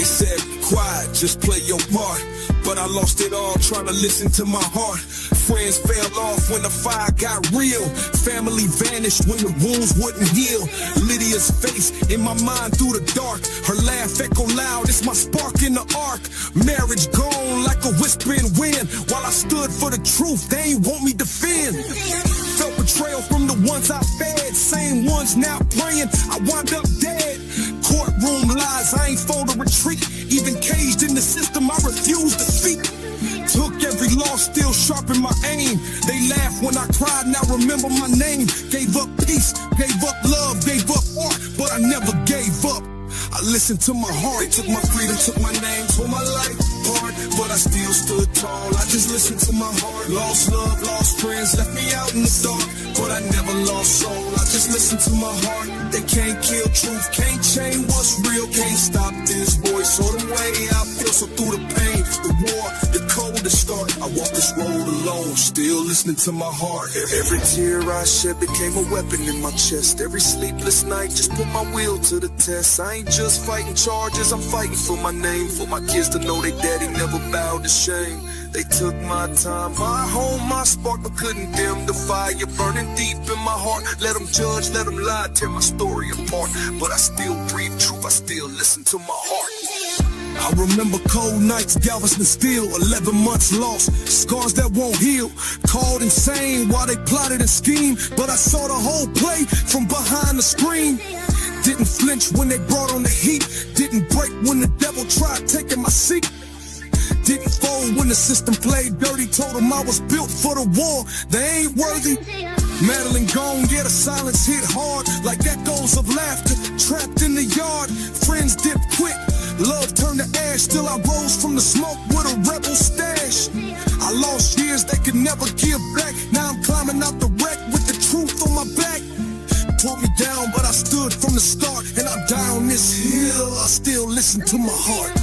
They said, quiet, just play your part. But I lost it all trying to listen to my heart. Friends fell off when the fire got real. Family vanished when the wounds wouldn't heal. Lydia's face in my mind through the dark. Her laugh echo loud, it's my spark in the arc. Marriage gone like a whispering wind. While I stood for the truth, they ain't want me defend. Felt betrayal from the ones I fed. Same ones now praying, I wound up dead. Courtroom lies, I ain't for to retreat. Even caged in the system, I refuse to speak. Took every loss, still sharpen my aim. They laugh when I cried, now remember my name. Gave up peace, gave up love, gave up art, but I never gave up. I listened to my heart. They took my freedom, took my name, tore my life apart, but I still stood tall. I just listened to my heart. Lost love, lost friends, left me out in the dark, but I never lost soul. I just listened to my heart. They can't kill truth, can't change what's real, can't stop this voice or the way I feel. So through the pain, the war, the cold, the start, I walk this road alone, still listening to my heart. Every tear I shed became a weapon in my chest. Every sleepless night just put my will to the test. I ain't just fighting charges, I'm fighting for my name, for my kids to know they daddy never bowed to shame. They took my time, my home, my spark, but couldn't dim the fire burning deep in my heart. Let them judge, let them lie, tear my story apart, but I still breathe truth, I still listen to my heart. I remember cold nights, Galveston steel, 11 months lost, scars that won't heal. Called insane while they plotted and schemed, but I saw the whole play from behind the screen. Didn't flinch when they brought on the heat, didn't break when the devil tried taking my seat. Didn't fold when the system played dirty, told them I was built for the war, they ain't worthy. Madeline gone, yeah, the silence hit hard, like echoes of laughter, trapped in the yard. Friends dipped quick, love turned to ash, still I rose from the smoke with a rebel stash. I lost years they could never give back, now I'm climbing out the wreck with the truth on my back. Pulled me down, but I stood from the start, and I die on this hill, I still listen to my heart.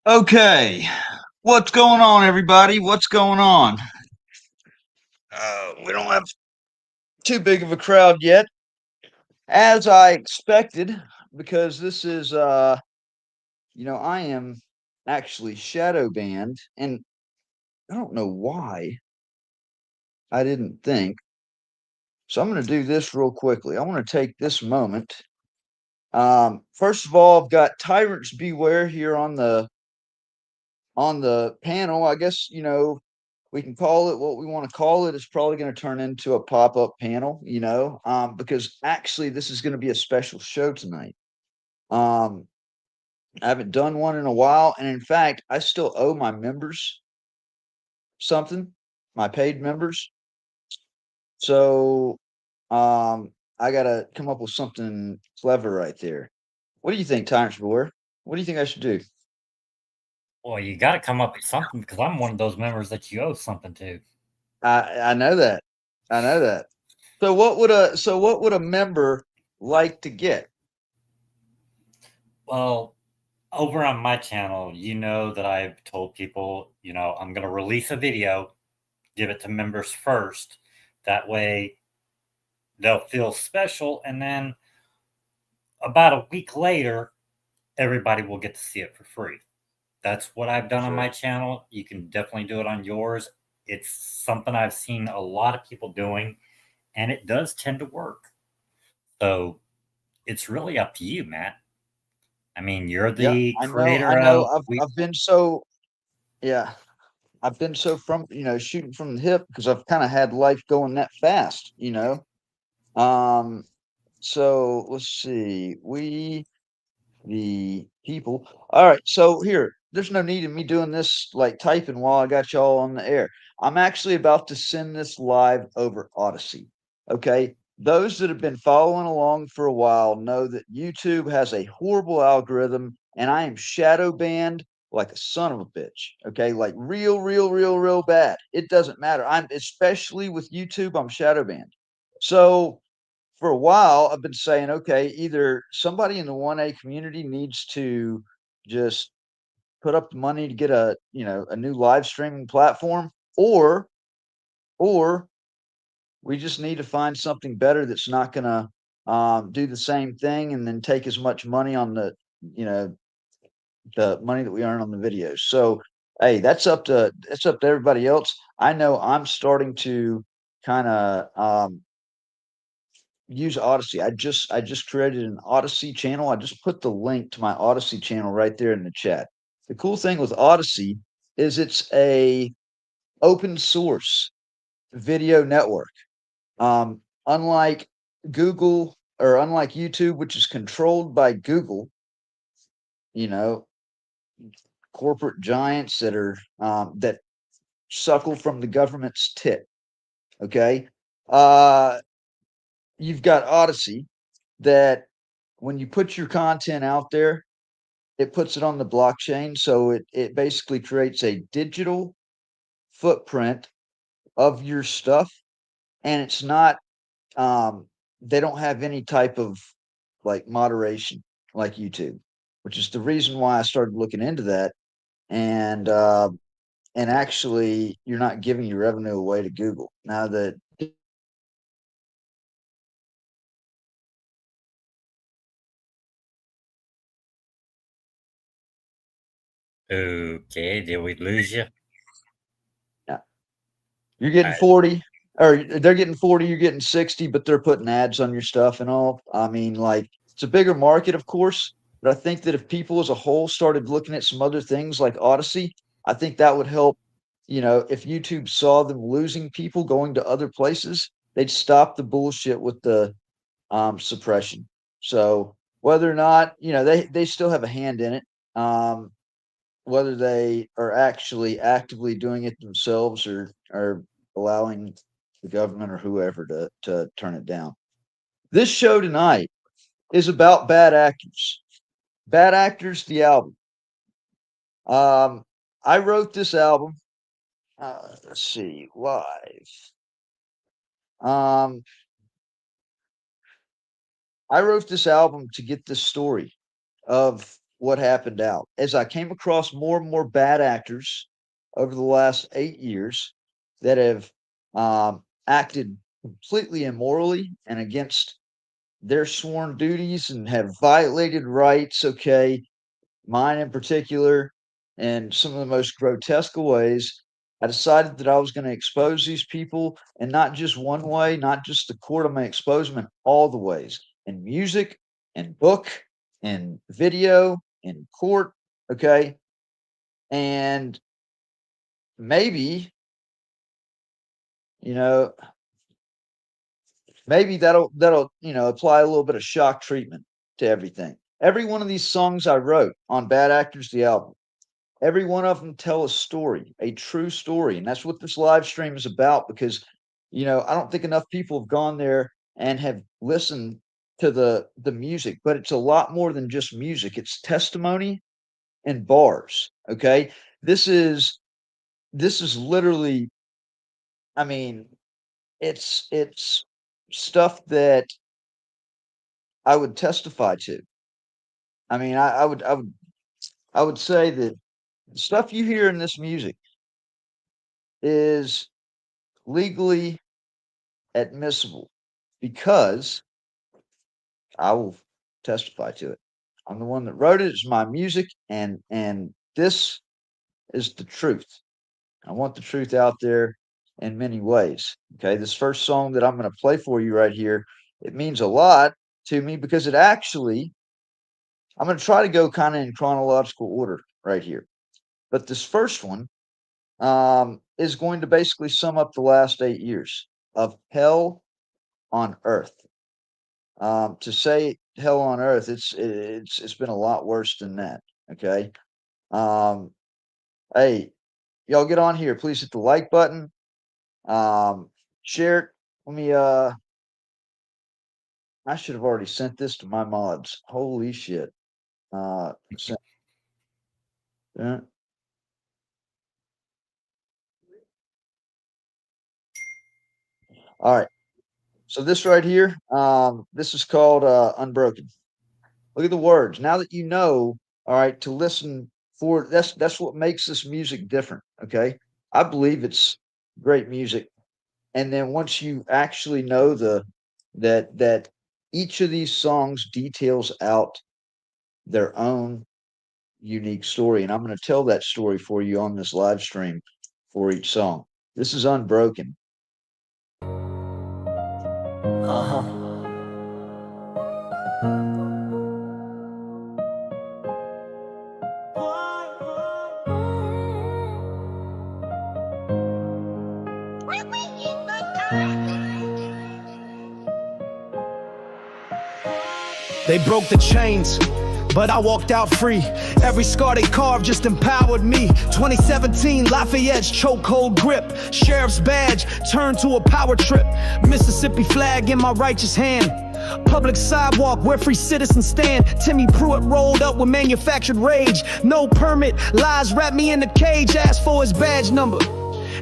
Okay, what's going on, everybody? What's going on? We don't have too big of a crowd yet, as I expected, because this is, I am actually shadow banned, and I don't know why I didn't think. So I'm going to do this real quickly. I want to take this moment. First of all, I've got Tyrants Beware here on the panel. I guess, we can call it what we want to call it. It's probably going to turn into a pop-up panel, because actually this is going to be a special show tonight. I haven't done one in a while, and in fact, I still owe my members something, my paid members. So I gotta come up with something clever right there. What do you think, Tyrants Beware? What do you think I should do? Well, you got to come up with something because I'm one of those members that you owe something to. I know that. I know that. So what would a member like to get? Well, over on my channel, you know that I've told people, I'm going to release a video, give it to members first. That way they'll feel special. And then about a week later, everybody will get to see it for free. That's what I've done on my channel. You can definitely do it on yours. It's something I've seen a lot of people doing, and it does tend to work. So it's really up to you, Matt. I mean, you're the creator I know. of. I've been so, yeah. I've been so from shooting from the hip because I've kind of had life going that fast. So let's see. We the people. All right. So here, there's no need in me doing this like typing while I got y'all on the air. I'm actually about to send this live over Odyssey. Okay. Those that have been following along for a while know that YouTube has a horrible algorithm, and I am shadow banned like a son of a bitch. Okay, like real bad. It doesn't matter. I'm especially with YouTube. I'm shadow banned. So for a while, I've been saying, okay, either somebody in the 1A community needs to just put up the money to get a a new live streaming platform, or or we just need to find something better that's not going to do the same thing and then take as much money on you know the money that we earn on the videos. So hey, that's up to everybody else. I know I'm starting to kind of use Odyssey. I just created an Odyssey channel. I just put the link to my Odyssey channel right there in the chat. The cool thing with Odyssey is it's a open source video network. Unlike Google or unlike YouTube, which is controlled by Google, you know, corporate giants that are that suckle from the government's tit. Okay, uh, you've got Odyssey that when you put your content out there, it puts it on the blockchain. So it basically creates a digital footprint of your stuff, and it's not they don't have any type of like moderation like YouTube, which is the reason why I started looking into that. And actually, you're not giving your revenue away to Google now. That Okay, did we lose you? you're getting 40, or they're getting 40, you're getting 60, but they're putting ads on your stuff and all. I mean, like, it's a bigger market, of course, but I think that if people as a whole started looking at some other things like Odyssey, I think that would help. If YouTube saw them losing people going to other places, they'd stop the bullshit with the suppression. So whether or not, they still have a hand in it. Whether they are actually actively doing it themselves or allowing the government or whoever to turn it down. This show tonight is about Bad Actors. Bad Actors, the album. I wrote this album. Let's see, live. Um, I wrote this album to get this story of what happened out. As I came across more and more bad actors over the last 8 years that have acted completely immorally and against their sworn duties and have violated rights, okay, mine in particular, in some of the most grotesque ways. I decided that I was going to expose these people, and not just one way, not just the court. I'm going to expose them in all the ways, in music, in book, in video, in court. Okay. And maybe, you know, maybe that'll apply a little bit of shock treatment to everything. Every one of these songs I wrote on Bad Actors, the album, every one of them tell a story, a true story. And that's what this live stream is about, because I don't think enough people have gone there and have listened to the music. But it's a lot more than just music. It's testimony and bars. Okay. This is literally, I mean, it's stuff that I would testify to. I mean, I would say that the stuff you hear in this music is legally admissible, because I will testify to it. I'm the one that wrote it. It's my music, and this is the truth. I want the truth out there in many ways. Okay, this first song that I'm going to play for you right here, it means a lot to me, because it actually, I'm going to try to go kind of in chronological order right here. But this first one is going to basically sum up the last 8 years of hell on earth. To say hell on earth, it's been a lot worse than that. Okay. Um, hey, y'all get on here. Please hit the like button. Share it. Let me. I should have already sent this to my mods. Holy shit. Yeah. All right. So this right here, this is called Unbroken. Look at the words. Now that you know, all right, to listen for that's what makes this music different. Okay. I believe it's great music. And then once you actually know that each of these songs details out their own unique story. And I'm going to tell that story for you on this live stream for each song. This is Unbroken. Uh-huh. They broke the chains, but I walked out free. Every scar they carved just empowered me. 2017, Lafayette's chokehold grip. Sheriff's badge turned to a power trip. Mississippi flag in my righteous hand. Public sidewalk where free citizens stand. Timmy Pruitt rolled up with manufactured rage. No permit, lies wrapped me in a cage. Asked for his badge number,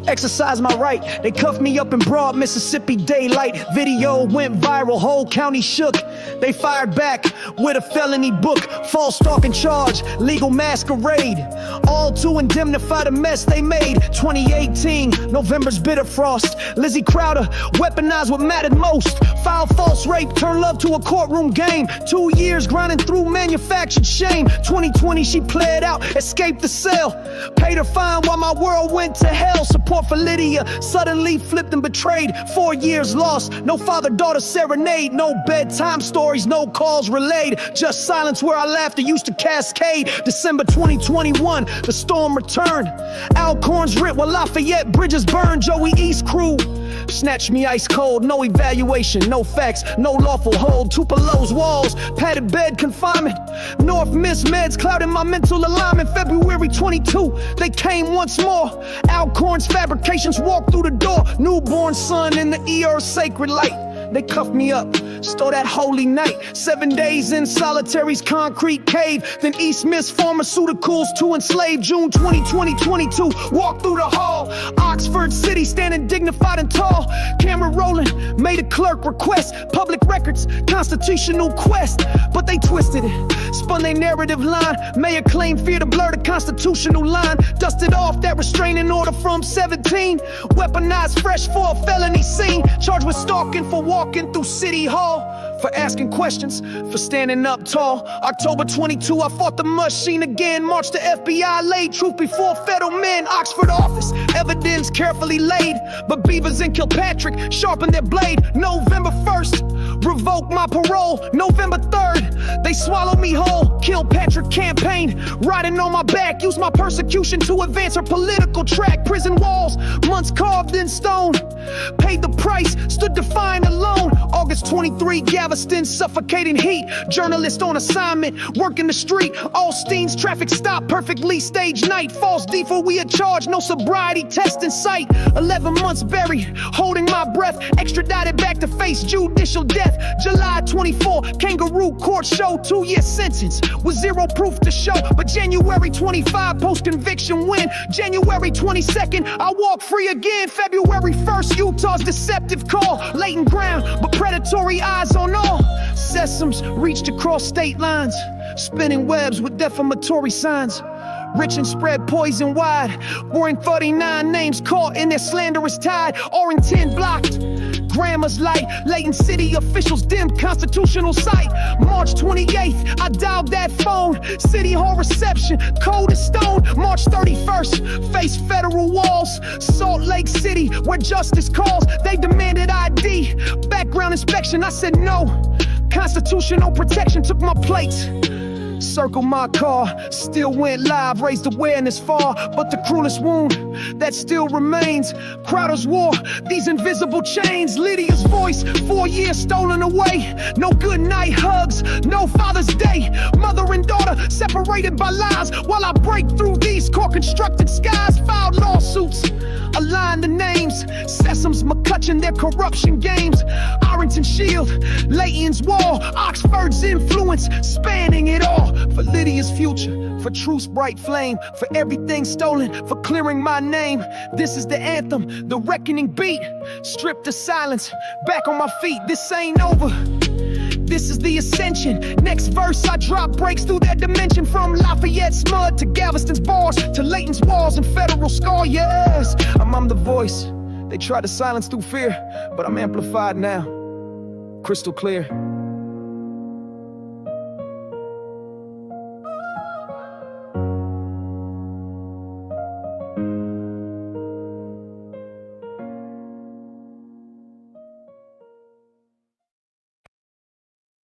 exercise my right. They cuffed me up in broad Mississippi daylight. Video went viral, whole county shook. They fired back with a felony book. False stalking charge, legal masquerade. All to indemnify the mess they made. 2018, November's bitter frost. Lizzie Crowder weaponized what mattered most. Filed false rape, turned love to a courtroom game. 2 years grinding through manufactured shame. 2020 she played out, escaped the cell. Paid her fine while my world went to hell. Support for Lydia suddenly flipped and betrayed. 4 years lost, no father-daughter serenade. No bedtime stories, no calls relayed. Just silence where our laughter used to cascade. December 2021, the storm returned. Alcorns ripped while Lafayette bridges burned. Joey East crew snatched me ice cold. No evaluation, no facts, no lawful hold. Tupelo's walls, padded bed confinement. North Miss meds clouding my mental alignment. February 22, they came once more. Alcorns fabrications walked through the door. Newborn son in the ER sacred light. They cuffed me up, stole that holy night. 7 days in solitary's concrete cave. Then East Miss pharmaceuticals to enslave. June 2020, 22, walked through the hall. Oxford City standing dignified and tall. Camera rolling, made a clerk request. Public records, constitutional quest. But they twisted it, spun their narrative line. Mayor claimed fear to blur the constitutional line. Dusted off that restraining order from 17. Weaponized fresh for a felony scene. Charged with stalking for walking through City Hall. For asking questions, for standing up tall. October 22, I fought the machine again. Marched the FBI, laid truth before federal men. Oxford office, evidence carefully laid. But Beavers and Kilpatrick sharpened their blade. November 1st, revoked my parole. November 3rd, they swallowed me whole. Kilpatrick campaign, riding on my back. Used my persecution to advance her political track. Prison walls, months carved in stone. Paid the price, stood defiant alone. August 23, Galveston, suffocating heat. Journalist on assignment, working the street. Allstein's traffic stop, perfectly staged night. False default, we had charged, no sobriety test in sight. 11 months buried, holding my breath. Extradited back to face judicial death. July 24, kangaroo court show. 2-year sentence with zero proof to show. But January 25, post-conviction win. January 22nd, I walk free again. February 1st, Utah's deceptive call. Latent ground, but predatory eyes on all. Sesams reached across state lines, spinning webs with defamatory signs. Rich and spread poison wide. Wearing 39 names caught in their slanderous tide. Orrington blocked, Grammar's light. Layton City officials dimmed constitutional sight. March 28th, I dialed that phone. City Hall reception, cold as stone. March 31st, faced federal walls. Salt Lake City, where justice calls. They demanded ID, background inspection. I said no. Constitutional protection took my place. Circle my car, still went live, raised awareness far. But the cruelest wound that still remains, Crowder's war, these invisible chains. Lydia's voice, 4 years stolen away. No good night hugs, no Father's Day. Mother and daughter separated by lies while I break through these core-constructed skies. Filed lawsuits, align the names. Sesam's, McCutcheon, their corruption games. Arrington Shield, Layton's Wall, Oxford's influence, spanning it all. For Lydia's future, for truth's bright flame, for everything stolen, for clearing my name. This is the anthem, the reckoning beat. Stripped to silence, back on my feet. This ain't over, this is the ascension. Next verse I drop breaks through that dimension. From Lafayette's mud to Galveston's bars, to Layton's walls and federal scar. Yes, I'm the voice they tried to silence through fear, but I'm amplified now, crystal clear.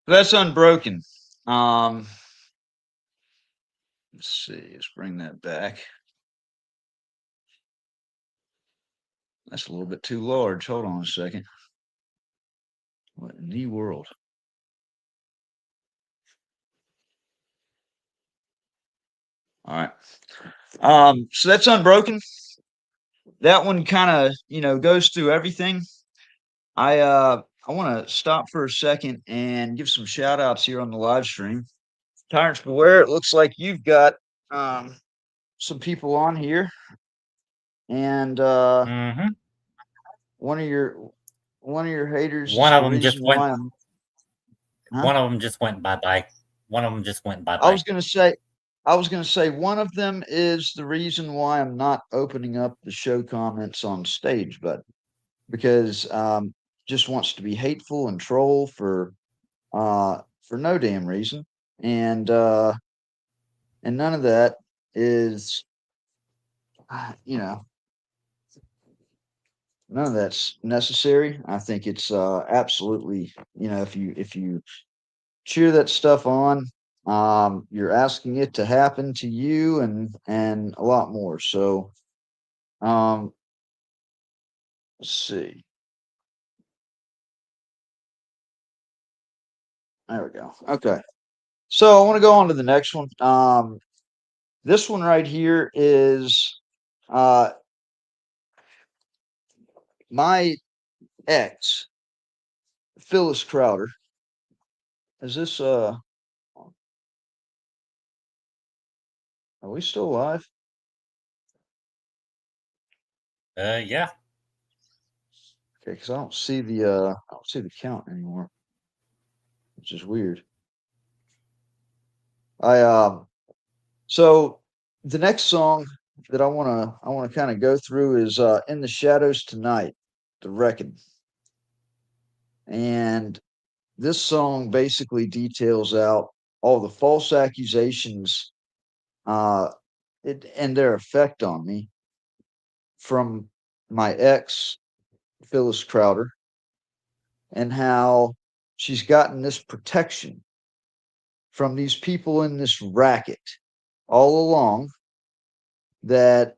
That's Unbroken. Let's see, let's bring that back. That's a little bit too large. Hold on a second. What in the world? All right. So that's Unbroken. That one kind of, goes through everything. I want to stop for a second and give some shout outs here on the live stream. Tyrants Beware, it looks like you've got some people on here. And one of your haters. One of them just went. One of them just went bye-bye. One of them just went bye-bye. I was gonna say one of them is the reason why I'm not opening up the show comments on stage, but because just wants to be hateful and troll for no damn reason, and none of that is none of that's necessary. I think it's absolutely, if you cheer that stuff on, you're asking it to happen to you and a lot more. So let's see. There we go. Okay. So I want to go on to the next one. This one right here is my ex, Phyllis Crowder. Is this are we still live? Yeah. Okay, because I don't see the count anymore, which is weird. So the next song that I wanna kind of go through is In the Shadows Tonight, The Reckon. And this song basically details out all the false accusations and their effect on me from my ex, Phyllis Crowder, and how she's gotten this protection from these people in this racket all along, that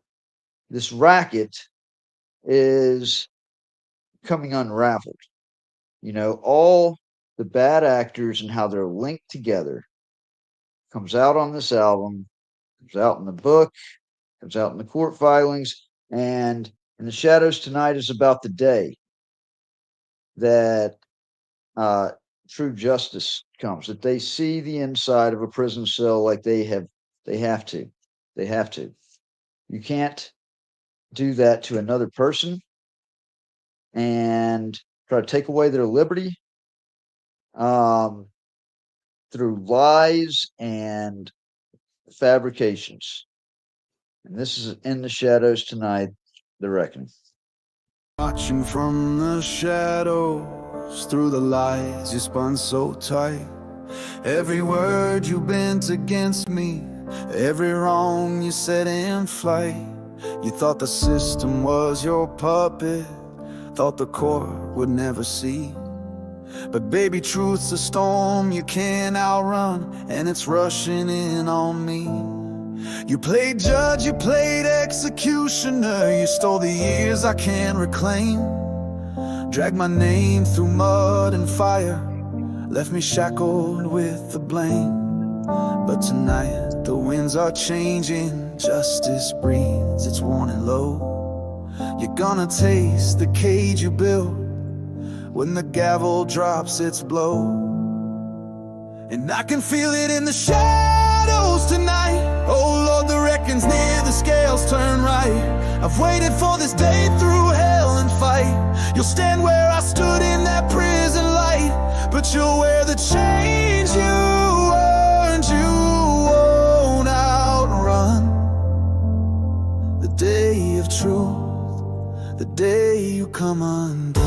this racket is coming unraveled. All the bad actors and how they're linked together comes out on this album, comes out in the book, comes out in the court filings, and In the Shadows Tonight is about the day that true justice comes, that they see the inside of a prison cell like they have to. You can't do that to another person and try to take away their liberty through lies and fabrications. And this is In the Shadows Tonight, The Reckoning. Watching from the shadows, through the lies you spun so tight. Every word you bent against me, every wrong you set in flight. You thought the system was your puppet, thought the court would never see. But baby, truth's a storm you can't outrun, and it's rushing in on me. You played judge, you played executioner, you stole the years I can't reclaim. Dragged my name through mud and fire, left me shackled with the blame. But tonight the winds are changing, justice breathes its warning low. You're gonna taste the cage you built when the gavel drops its blow. And I can feel it in the shadows tonight. Oh Lord, the reckoning's near, the scales turn right. I've waited for this day through hell and fight. You'll stand where I stood in that prison light, but you'll wear the chains you earned. You won't outrun the day of truth, the day you come undone.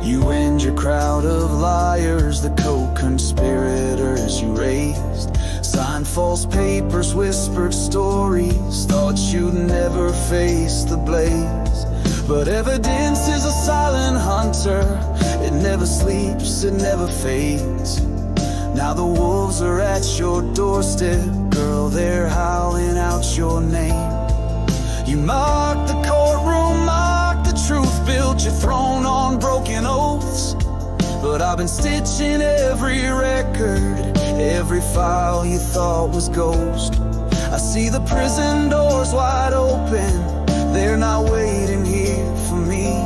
You and your crowd of liars, the co-conspirators you raised, signed false papers, whispered stories, thought you'd never face the blaze. But evidence is a silent hunter, it never sleeps, it never fades. Now the wolves are at your doorstep, girl, they're howling out your name. You mocked the courtroom, mocked the truth, built your throne on broken oaths. But I've been stitching every record, every file you thought was ghost. I see the prison doors wide open, they're not waiting here for me.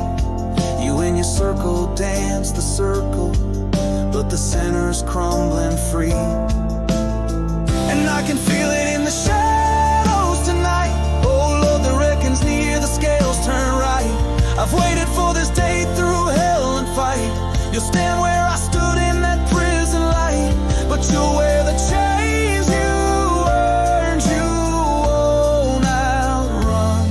You and your circle dance the circle, but the center's crumbling free. And I can feel it in the shadows tonight. Oh Lord, the reckoning's near, the scales turn right. I've waited for this day through hell and fight. You'll stand where I stood in that prison light, but you'll wear the chains you earned. You won't outrun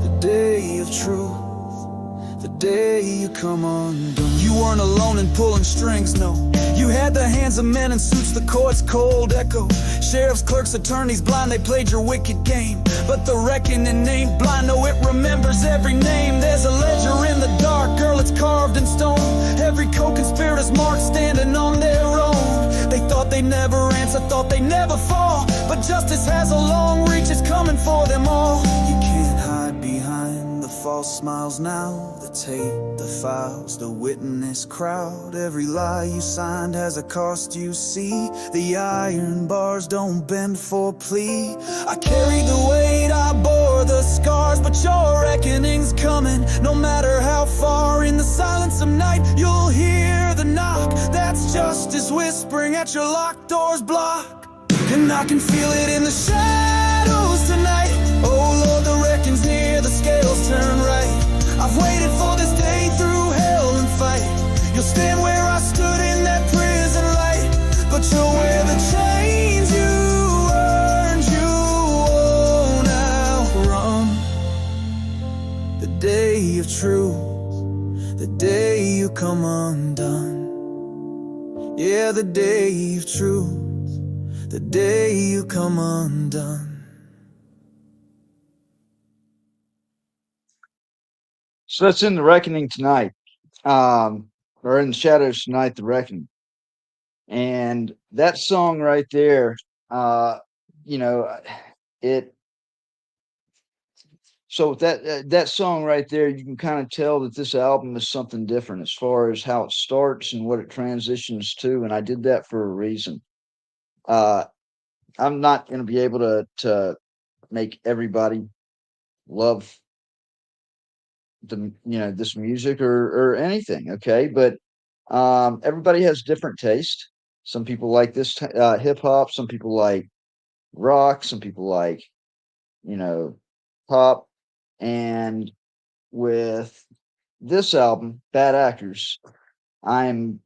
the day of truth, the day you come undone. You weren't alone in pulling strings, no. You had the hands of men in suits, the court's cold echo. Sheriffs, clerks, attorneys, blind, they played your wicked game. But the reckoning ain't blind, no, it remembers every name. There's a ledger in the dark, girl, it's carved in stone. Every co-conspirator's mark standing on their own. They thought they'd never answer, thought they'd never fall, but justice has a long reach, it's coming for them all. You can't hide behind the false smiles now, the tape, the files, the witness crowd. Every lie you signed has a cost, you see. The iron bars don't bend for plea. I carried the weight, I bore the scars, but your reckoning's coming. No matter how far, in the silence of night, you'll hear the knock. That's justice whispering at your locked doors block. And I can feel it in the shadows tonight. Oh Lord, the reckoning's near, the scales turn right. I've waited for this day through hell and fight. You'll stand where I stood in that prison light, but you'll wear the chains you earned. You won't outrun the day of truth, the day you come undone. Yeah, the day of truth, the day you come undone. So that's in the reckoning tonight, or in the shadows tonight, the reckoning. And that song right there, you know, it. So that song right there, you can kind of tell that this album is something different as far as how it starts and what it transitions to. And I did that for a reason. I'm not going to be able to make everybody love this music or anything, okay, but everybody has different taste. Some people like this hip hop, some people like rock, some people like pop. And with this album, Bad Actors, I'm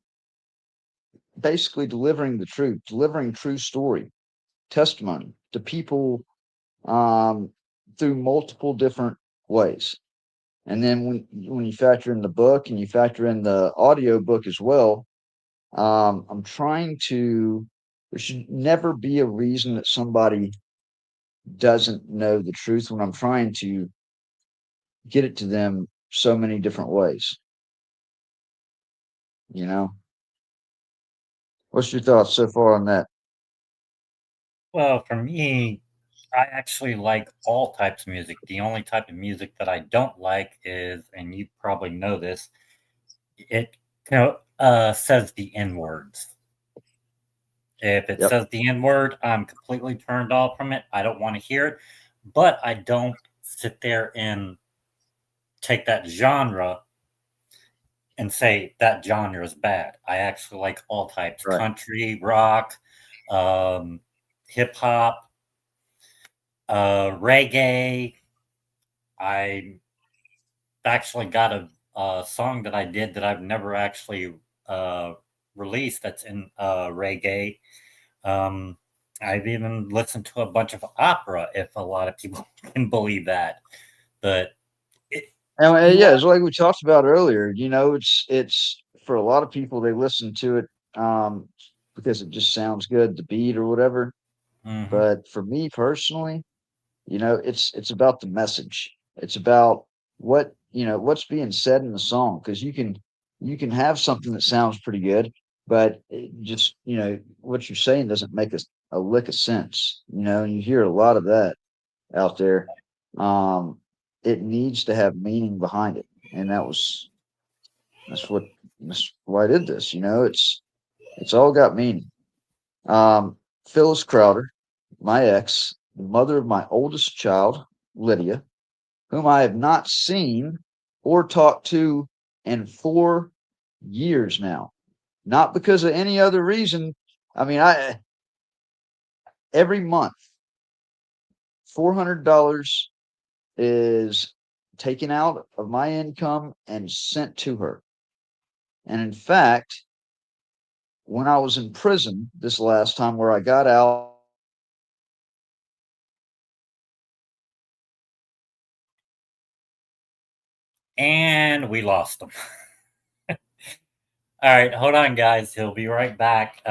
basically delivering the truth, delivering true story, testimony to people through multiple different ways. And then when you factor in the book and you factor in the audio book as well, I'm trying to. There should never be a reason that somebody doesn't know the truth when I'm trying to get it to them so many different ways. What's your thoughts so far on that? Well, for me, I actually like all types of music. The only type of music that I don't like is, and you probably know this, it says the N words. If it Yep. says the N word, I'm completely turned off from it. I don't want to hear it, but I don't sit there and take that genre and say that genre is bad. I actually like all types: Right. country, rock, hip hop, reggae. I actually got a song that I did that I've never actually uh, released that's in reggae. Um, I've even listened to a bunch of opera, if a lot of people can believe that. But it, And you yeah, are, it's like we talked about earlier. It's for a lot of people they listen to it because it just sounds good, the beat or whatever. mhm. But for me personally, it's about the message. It's about what's being said in the song because you can have something that sounds pretty good, but it just what you're saying doesn't make a lick of sense. And you hear a lot of that out there. Um, it needs to have meaning behind it, and that's what that's why I did this. It's all got meaning. Um, Phyllis Crowder, my ex, the mother of my oldest child, Lydia, whom I have not seen or talked to in 4 years now. Not because of any other reason. I mean, I every month $400 is taken out of my income and sent to her. And in fact, when I was in prison this last time where I got out, And we lost them. All right, hold on, guys. He'll be right back.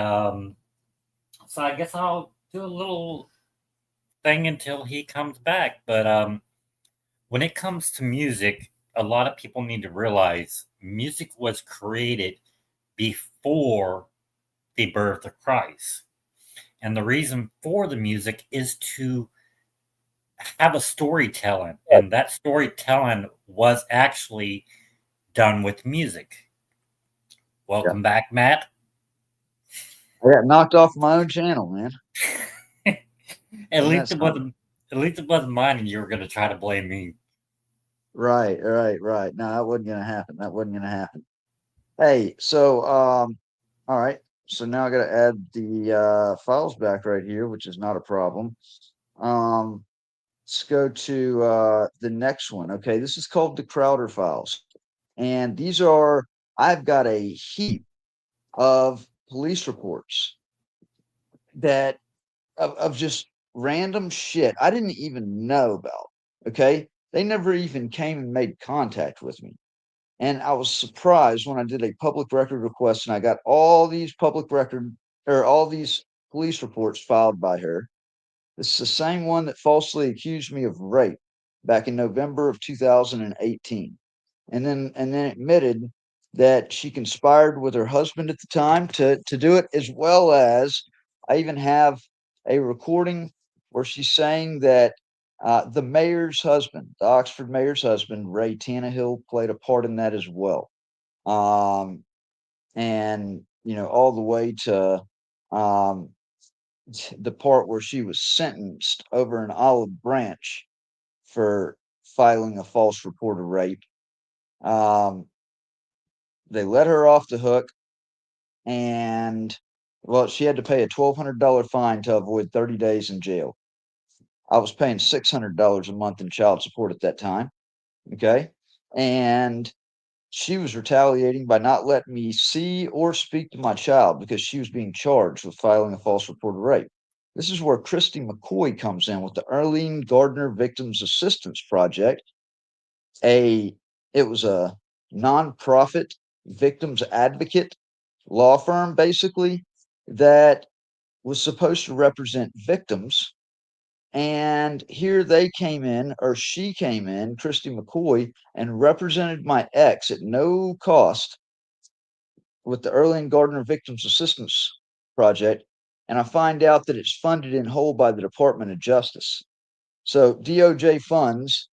So I guess I'll do a little thing until he comes back. But when it comes to music, a lot of people need to realize music was created before the birth of Christ. And the reason for the music is to have a storytelling. And that storytelling was actually done with music. yeah, Welcome back, Matt. I got knocked off my own channel, man. At And least that's it not wasn't at least it wasn't mine and you were gonna try to blame me. right, right, right. No, that wasn't gonna happen. That wasn't gonna happen. Hey, so all right. So now I gotta add the files back right here, which is not a problem. Um, let's go to the next one. Okay, this is called the Crowder files. And these are I've got a heap of police reports that of just random shit I didn't even know about. Okay. They never even came and made contact with me. And I was surprised when I did a public record request and I got all these public record or all these police reports filed by her. This is the same one that falsely accused me of rape back in November of 2018. And then admitted that she conspired with her husband at the time to do it, as well as I even have a recording where she's saying that the mayor's husband, the Oxford mayor's husband, Ray Tannehill, played a part in that as well. And all the way to um, the part where she was sentenced over an olive branch for filing a false report of rape. Um, they let her off the hook, and well, she had to pay a $1,200 fine to avoid 30 days in jail. I was paying $600 a month in child support at that time. Okay. And she was retaliating by not letting me see or speak to my child because she was being charged with filing a false report of rape. This is where Christy McCoy comes in with the Arlene Gardner Victims Assistance Project. A It was a nonprofit victims advocate law firm, basically, that was supposed to represent victims. And here they came in, or she came in, Christy McCoy, and represented my ex at no cost with the Arlene Gardner Victims Assistance Project. and I find out that it's funded in whole by the Department of Justice. So DOJ funds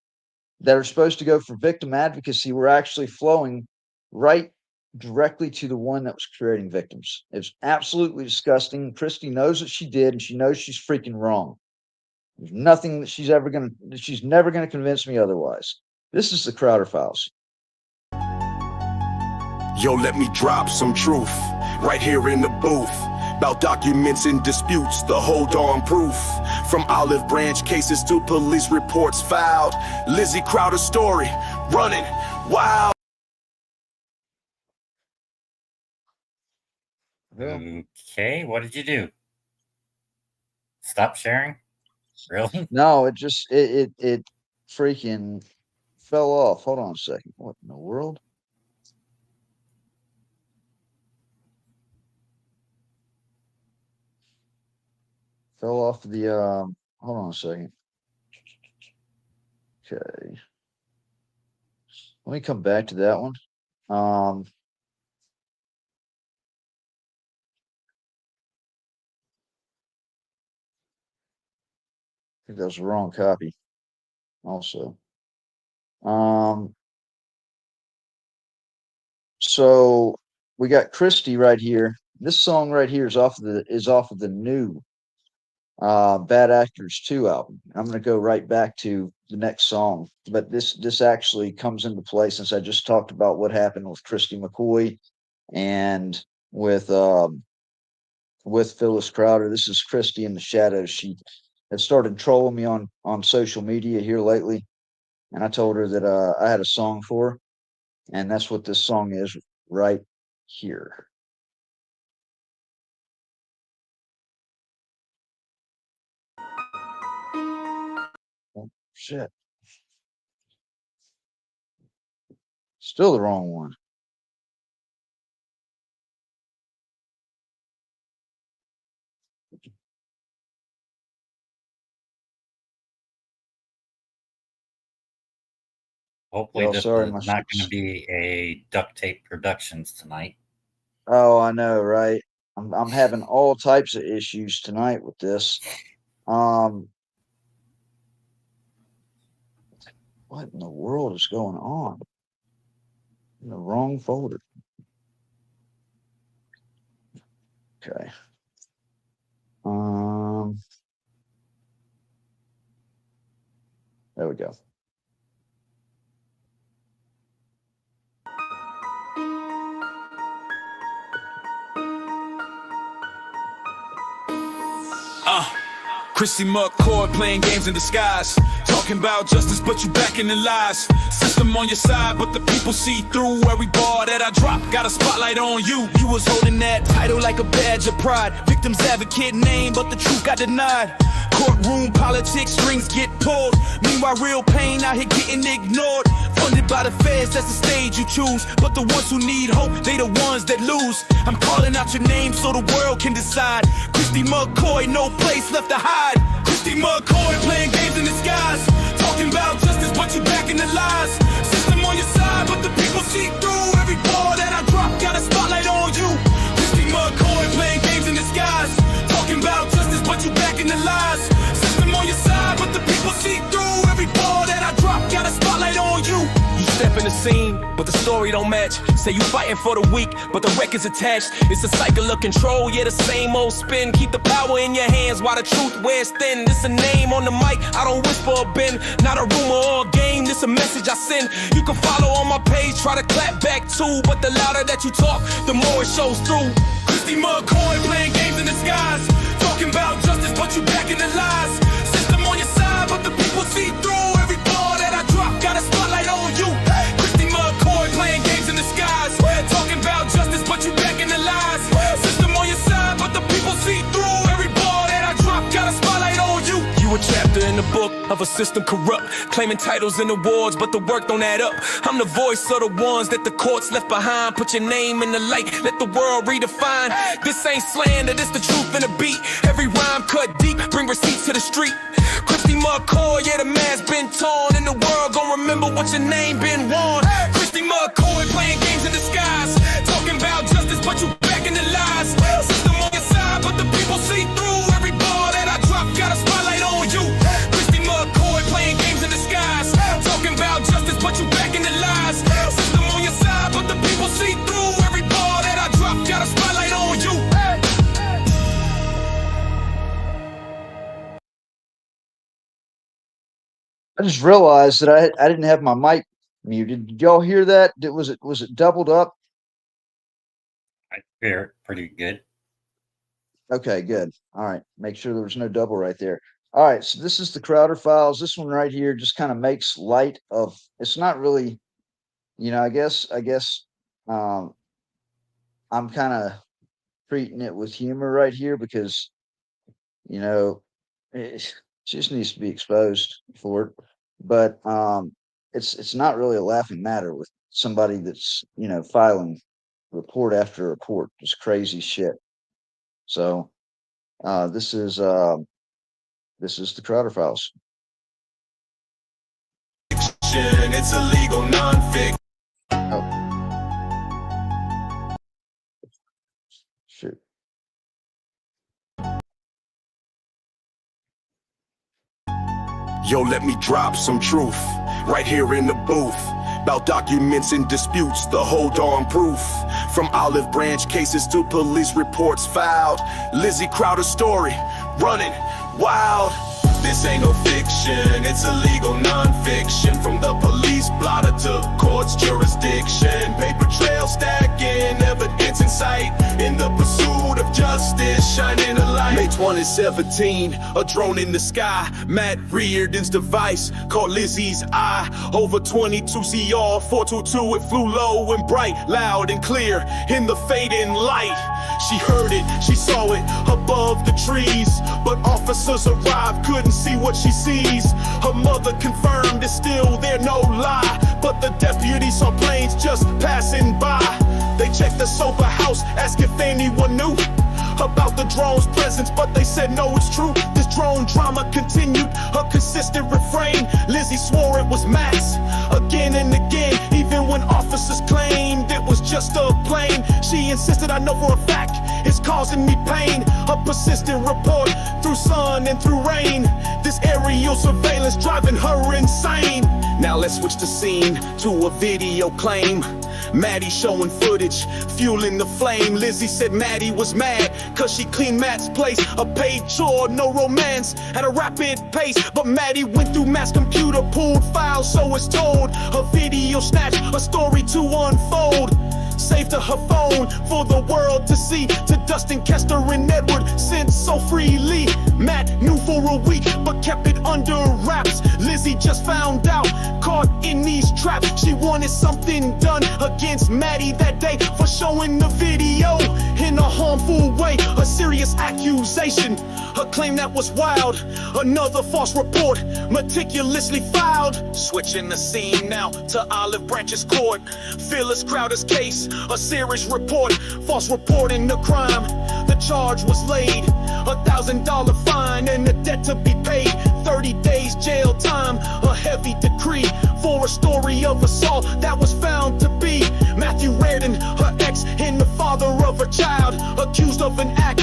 that are supposed to go for victim advocacy were actually flowing right directly to the one that was creating victims. It's absolutely disgusting. Christy knows what she did, and she knows she's freaking wrong. There's nothing that she's never gonna convince me otherwise. This is the Crowder Files. Yo, let me drop some truth right here in the booth about documents and disputes, the whole darn proof. From olive branch cases to police reports filed, Lizzie Crowder's story running wild. Okay, what did you do? Stop sharing? Really? No, it just it freaking fell off. Hold on a second. What in the world? Fell off the hold on a second. Okay. Let me come back to that one. I think that was the wrong copy also. So we got Christy right here. This song right here is off of the new Bad Actors 2 album. I'm going to go right back to the next song, but this actually comes into play since I just talked about what happened with Christy McCoy and with Phyllis Crowder. This is Christy in the Shadows. She has started trolling me on social media here lately, and I told her that I had a song for her, and that's what this song is right here. Oh, shit. Still the wrong one. Hopefully, Yo, this sorry, is my not going to be a duct tape productions tonight. Oh, I know, right? I'm having all types of issues tonight with this. What in the world is going on? In the wrong folder. Okay. There we go. Christy McCoy playing games in disguise, talking about justice, but you back in the lies. System on your side, but the people see through. Every bar that I drop got a spotlight on you. You was holding that title like a badge of pride. Victims advocate name, but the truth got denied. Courtroom politics, strings get pulled. Meanwhile, real pain out here getting ignored. Funded by the feds, that's the stage you choose. But the ones who need hope, they the ones that lose. I'm calling out your name so the world can decide. Christy McCoy, no place left to hide. Christy McCoy playing games in disguise, talking about justice, but you back in the lies. System on your side, but the people see through. Every ball that I drop got a spotlight on you. Christy McCoy playing games in disguise, talking about justice, but you back in the lies. System on your side, but the people see through. Every ball that I drop got a spotlight on you. You step in the scene, but the story don't match. Say you fighting for the weak, but the record's attached. It's a cycle of control, yeah, the same old spin. Keep the power in your hands while the truth wears thin. This a name on the mic, I don't whisper or bend. Not a rumor or a game, this a message I send. You can follow on my page, try to clap back too, but the louder that you talk, the more it shows through. Christy McCoy playing games in disguise, talking about justice, but you back in the lies. System on your side, but the people see through. Every ball that I drop got a spotlight on you. Christy McCoy playing games in disguise, talking about justice, but you back in the lies. System on your side, but the people see through. Every ball that I drop got a spotlight on you. You a chapter in the book of a system corrupt, claiming titles and awards, but the work don't add up. I'm the voice of the ones that the courts left behind. Put your name in the light, let the world redefine. This ain't slander, this the truth in a beat. Every rhyme cut deep, bring receipts to the street. Christy McCoy, yeah, the mask been torn, and the world gon' remember what your name been worn. Christy McCoy playing games in disguise, talking about justice, but you back in the lies. System on your side, but the people see I just realized that I didn't have my mic muted. Did y'all hear that? Was it doubled up? I hear it pretty good. Okay, good. All right. Make sure there was no double right there. All right. So this is the Crowder Files. This one right here just kind of makes light of, it's not really, I guess um I'm kind of treating it with humor right here because, you know, it just needs to be exposed for it. But it's not really a laughing matter with somebody that's, filing report after report, just crazy shit. So uh this is uh this is the Crowder Files. It's illegal nonfiction. Oh, shoot. Yo, let me drop some truth right here in the booth about documents and disputes, the whole darn proof. From olive branch cases to police reports filed, Lizzie Crowder's story running wild. This ain't no fiction, it's illegal nonfiction. From the police blotter to court's jurisdiction, paper trail stacking, evidence in sight, in the pursuit of justice, shining a light. May 2017, a drone in the sky, Matt Reardon's device caught Lizzie's eye. Over 22 CR 422, it flew low and bright, loud and clear in the fading light. She heard it, she saw it above the trees, but officers arrived, couldn't see what she sees. Her mother confirmed it's still there, no lie, but the deputies saw planes just passing by. They checked the sober house, asked if anyone knew about the drone's presence, but they said no, it's true. This drone drama continued, a consistent refrain. Lizzie swore it was Max again and again, even when officers claimed it was just a plane. She insisted, I know for a fact it's causing me pain. A persistent report through sun and through rain. This aerial surveillance driving her insane. Now let's switch the scene to a video claim. Maddie showing footage, fueling the flame. Lizzie said Maddie was mad cause she cleaned Matt's place. A paid chore, no romance, at a rapid pace. But Maddie went through Matt's computer, pulled files, so it's told. Her video snatched, a story to unfold. Saved to her phone for the world to see. To Dustin, Kester, and Edward sent so freely. Matt knew for a week but kept it under wraps. Lizzie just found out, caught in these traps. She wanted something done against Maddie that day for showing the video in a harmful way. A serious accusation, a claim that was wild. Another false report, meticulously filed. Switching the scene now to Olive Branch's court. Phyllis Crowder's case, a serious report, false reporting the crime. The charge was laid, $1,000 fine and a debt to be paid. 30 days jail time, a heavy decree for a story of assault that was found to be Matthew Reardon, her ex, and the father of her child, accused of an act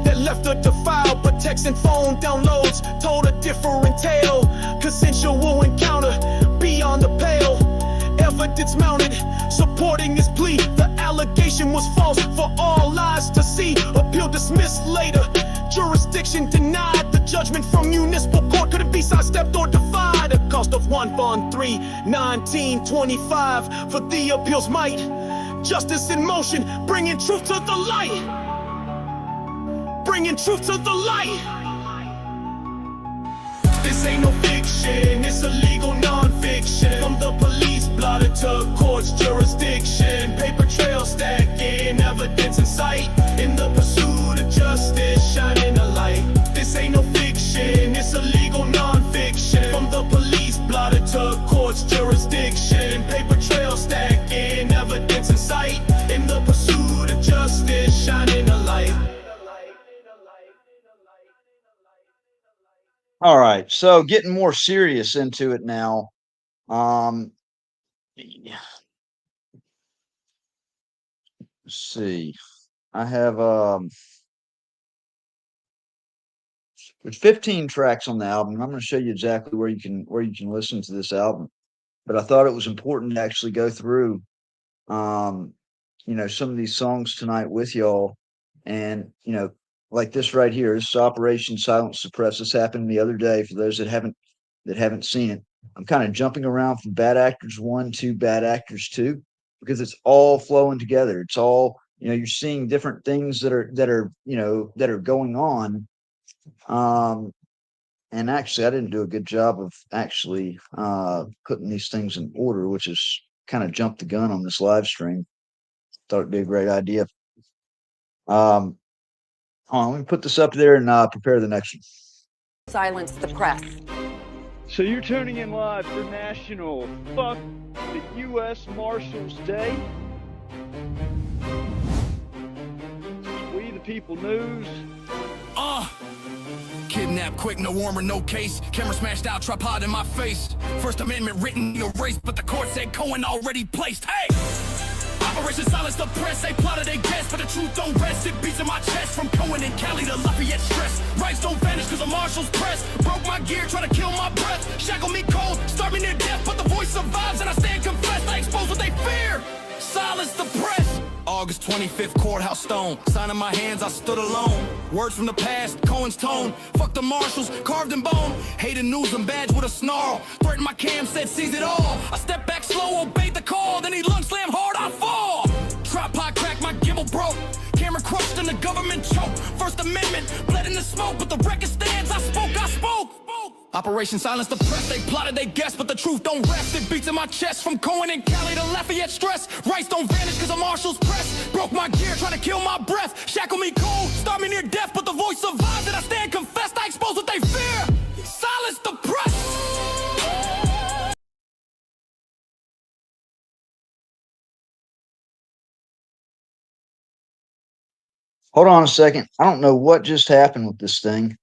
that left her defiled. But text and phone downloads told a different tale. Consensual encounter beyond the pale. Evidence mounted, supporting his plea. The allegation was false for all eyes to see. Appeal dismissed later. Jurisdiction denied. The judgment from municipal court couldn't be sidestepped or defied. A cost of $1 bond, $3,1925 for the appeal's might. Justice in motion, bringing truth to the light. Bringing truth to the light. This ain't no fiction, it's illegal non-fiction. From the police blotter to court's jurisdiction, paper trail stacking, evidence in sight, in the pursuit of justice, shining a light. This ain't no fiction, it's illegal non-fiction. From the police blotter to court's jurisdiction, paper trail stacking, evidence in sight, in the pursuit of justice, shining a light. All right, so getting more serious into it now. Let's see. I have there's 15 tracks on the album. I'm going to show you exactly where you can listen to this album. But I thought it was important to actually go through some of these songs tonight with y'all. And like this right here, this is Operation Silent Suppress. This happened the other day for those that haven't seen it. I'm kind of jumping around from Bad Actors 1 to Bad Actors 2 because it's all flowing together. It's all, you're seeing different things that are going on. And actually, I didn't do a good job of actually putting these things in order, which is kind of jumped the gun on this live stream. Thought it'd be a great idea. Hold on, let me put this up there and prepare the next one. Silence the press. So you're tuning in live for National Fuck the U.S. Marshals Day. We the People News. Kidnapped quick, no warmer, no case. Camera smashed out, tripod in my face. First Amendment written, erased, but the court said Cohen already placed. Hey! Operation Silence the Press, they plotted, they guessed, but the truth don't rest. It beats in my chest, from Cohen and Cali to Lafayette stress. Rights don't vanish cause the marshals press. Broke my gear, try to kill my breath. Shackle me cold, start me near death, but the voice survives and I stand confessed. I expose what they fear. Silence the press. August 25th, courthouse stone. Sign in my hands, I stood alone. Words from the past, Cohen's tone. Fuck the marshals, carved in bone. Hated news and badge with a snarl. Threatened my cam, said seize it all. I stepped back slow, obeyed the call. Then he lung slammed hard, I fall. Tripod cracked, my gimbal broke. Camera crushed and the government choked. First Amendment, bled in the smoke, but the record stands. I spoke. Operation Silence the Press, they plotted, they guessed, but the truth don't rest. It beats in my chest, from Cohen and Cali to Lafayette stress. Rights don't vanish cause the marshals press. Broke my gear, trying to kill my breath. Shackle me cold, start me near death, but the voice survives and I stand confessed. I expose what they fear. Silence the press. Hold on a second. I don't know what just happened with this thing.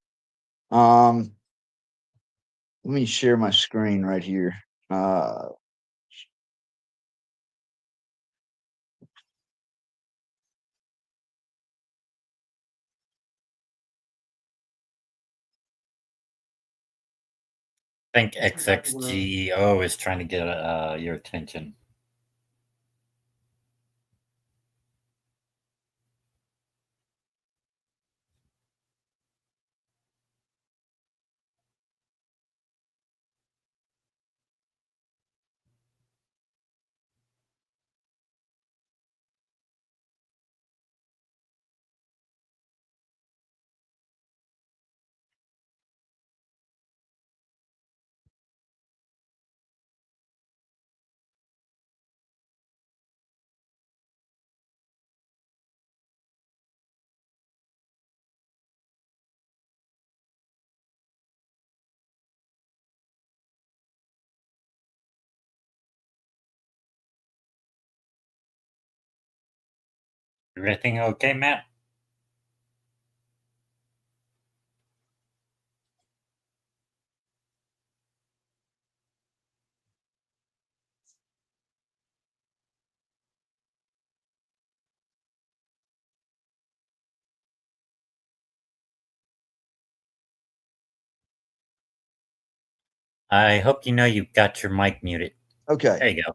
Let me share my screen right here. I think XXGEO is trying to get your attention. Everything okay, Matt? I hope you know you've got your mic muted. Okay. There you go. I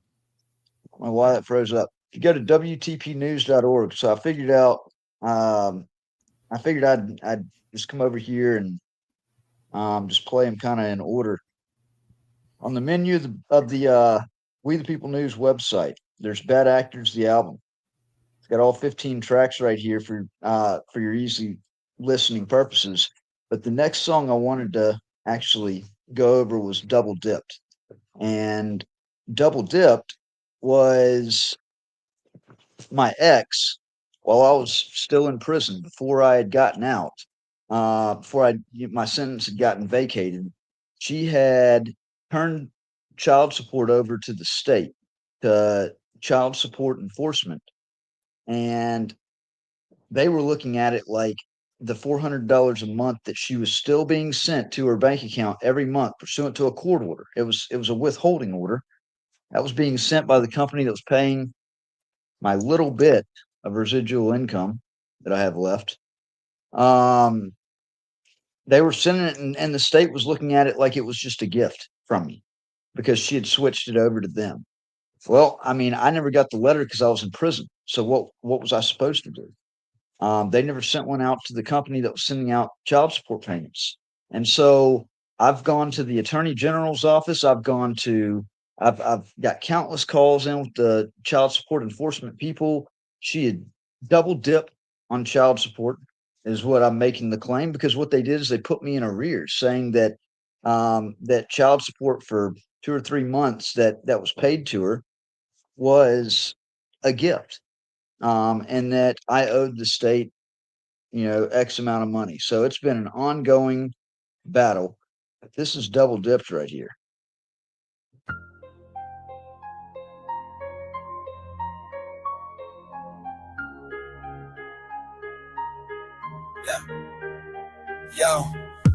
don't know why that froze up. You go to WTPnews.org. So I figured out, I'd just come over here and just play them kind of in order. On the menu of the We the People News website, there's Bad Actors, the album. It's got all 15 tracks right here for your easy listening purposes. But the next song I wanted to actually go over was Double Dipped. And Double Dipped was my ex while I was still in prison, before I had gotten out, before my sentence had gotten vacated. She had turned child support over to the state, to child support enforcement, and they were looking at it like the $400 a month that she was still being sent to her bank account every month pursuant to a court order. It was a withholding order that was being sent by the company that was paying my little bit of residual income that I have left. They were sending it, and the state was looking at it like it was just a gift from me because she had switched it over to them. Well, I mean, I never got the letter because I was in prison. So what was I supposed to do? They never sent one out to the company that was sending out child support payments. And so I've gone to the attorney general's office. I've got countless calls in with the child support enforcement people. She had double dipped on child support, is what I'm making the claim, because what they did is they put me in arrears, saying that that child support for 2 or 3 months that was paid to her was a gift, and that I owed the state, X amount of money. So it's been an ongoing battle. This is double dipped right here. Yo,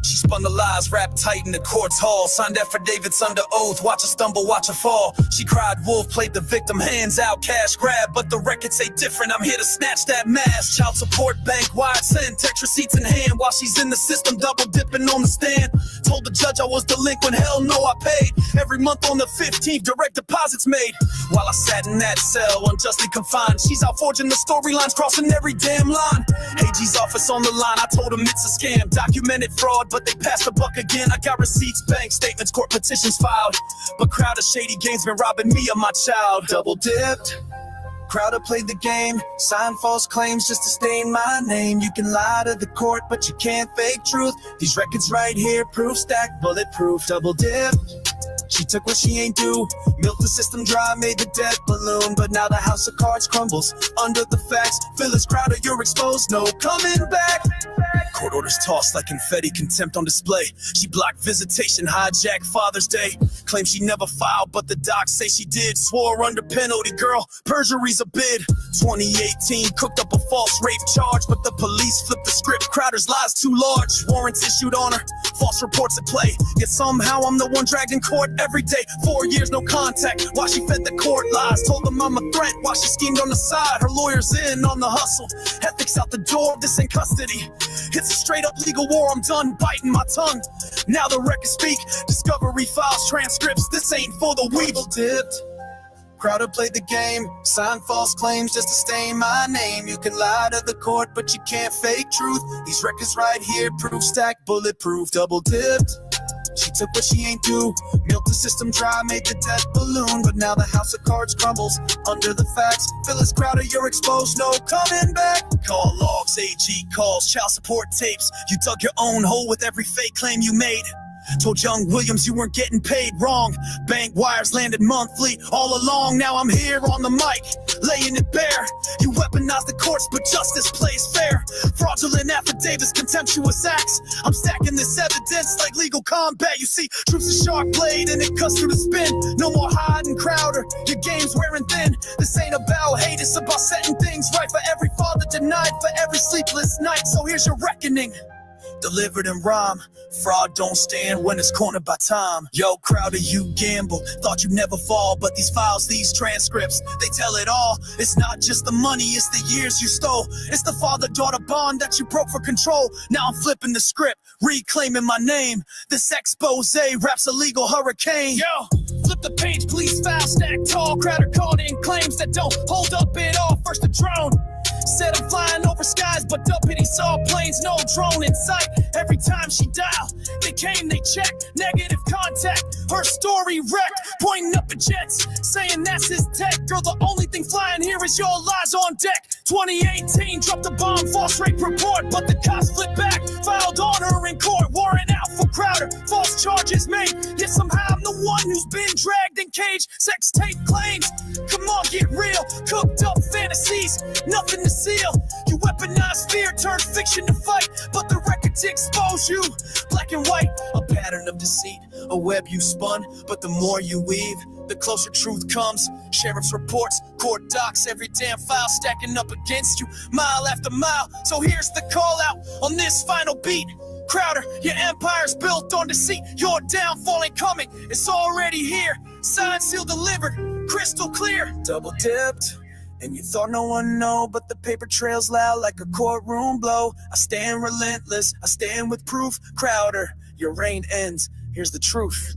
she spun the lies, wrapped tight in the court's hall. Signed affidavits under oath, watch her stumble, watch her fall. She cried wolf, played the victim, hands out, cash grab. But the records say different, I'm here to snatch that mask. Child support, bank wide, send text receipts in hand. While she's in the system, double dipping on the stand. Told the judge I was delinquent, hell no, I paid. Every month on the 15th, direct deposits made. While I sat in that cell, unjustly confined, she's out forging the storylines, crossing every damn line. AG's office on the line, I told him it's a scam. Documented fraud, but they passed the buck again. I got receipts, bank statements, court petitions filed. But Crowder shady games been robbing me of my child. Double dipped. Crowder played the game, signed false claims just to stain my name. You can lie to the court, but you can't fake truth. These records right here, proof stacked, bulletproof. Double dip. She took what she ain't due, milked the system dry, made the debt balloon. But now the house of cards crumbles under the facts. Phyllis Crowder, you're exposed, no coming back. Court orders tossed like confetti, contempt on display. She blocked visitation, hijacked Father's Day. Claimed she never filed, but the docs say she did. Swore under penalty, girl, perjury's a bid. 2018, cooked up a false rape charge, but the police flipped the script. Crowder's lies too large, warrants issued on her, false reports at play. Yet somehow I'm the one dragged in court every day. 4 years, no contact, while she fed the court lies. Told them I'm a threat, while she schemed on the side. Her lawyer's in on the hustle, ethics out the door, this ain't custody. It's a straight up legal war, I'm done biting my tongue. Now the records speak, discovery files, transcripts. This ain't for the weevil dipped. Crowder played the game, signed false claims just to stain my name. You can lie to the court, but you can't fake truth. These records right here, proof stacked, bulletproof. Double dipped. She took what she ain't due, milked the system dry, made the debt balloon. But now the house of cards crumbles under the facts. Phyllis Crowder, you're exposed, no coming back. Call logs, AG calls, child support tapes. You dug your own hole with every fake claim you made. Told Young Williams you weren't getting paid, wrong. Bank wires landed monthly all along. Now I'm here on the mic, laying it bare. You weaponize the courts, but justice plays fair. Fraudulent affidavits, contemptuous acts. I'm stacking this evidence like legal combat. You see, truth's a sharp blade and it cuts through the spin. No more hiding, Crowder, your game's wearing thin. This ain't about hate, it's about setting things right. For every father denied, for every sleepless night. So here's your reckoning, delivered in rhyme. Fraud don't stand when it's cornered by time. Yo, Crowder, you gamble, thought you'd never fall. But these files, these transcripts, they tell it all. It's not just the money, it's the years you stole. It's the father-daughter bond that you broke for control. Now I'm flipping the script, reclaiming my name. This expose raps a legal hurricane. Yo, flip the page, please, file stack tall. Crowder called in claims that don't hold up at all. First the drone said I'm flying over skies, but Deputy saw planes, no drone in sight. Every time she dialed, they came, they checked, negative contact. Her story wrecked, pointing up at jets, saying that's his tech. Girl, the only thing flying here is your lies on deck. 2018, dropped the bomb, false rape report, but the cops flipped back, filed on her in court, warrant out for Crowder, false charges made. Yet somehow I'm the one who's been dragged in cage. Sex tape claims, come on, get real. Cooked up fantasies, nothing to seal. You weaponize fear, turn fiction to fight, but the records expose you. Black and white, a pattern of deceit, a web you spun, but the more you weave, the closer truth comes. Sheriff's reports, court docs, every damn file stacking up against you, mile after mile. So here's the call out on this final beat. Crowder, your empire's built on deceit. Your downfall ain't coming, it's already here. Signed, sealed, delivered, crystal clear. Double dipped, and you thought no one know, but the paper trails loud like a courtroom blow. I stand relentless, I stand with proof. Crowder, your reign ends, here's the truth.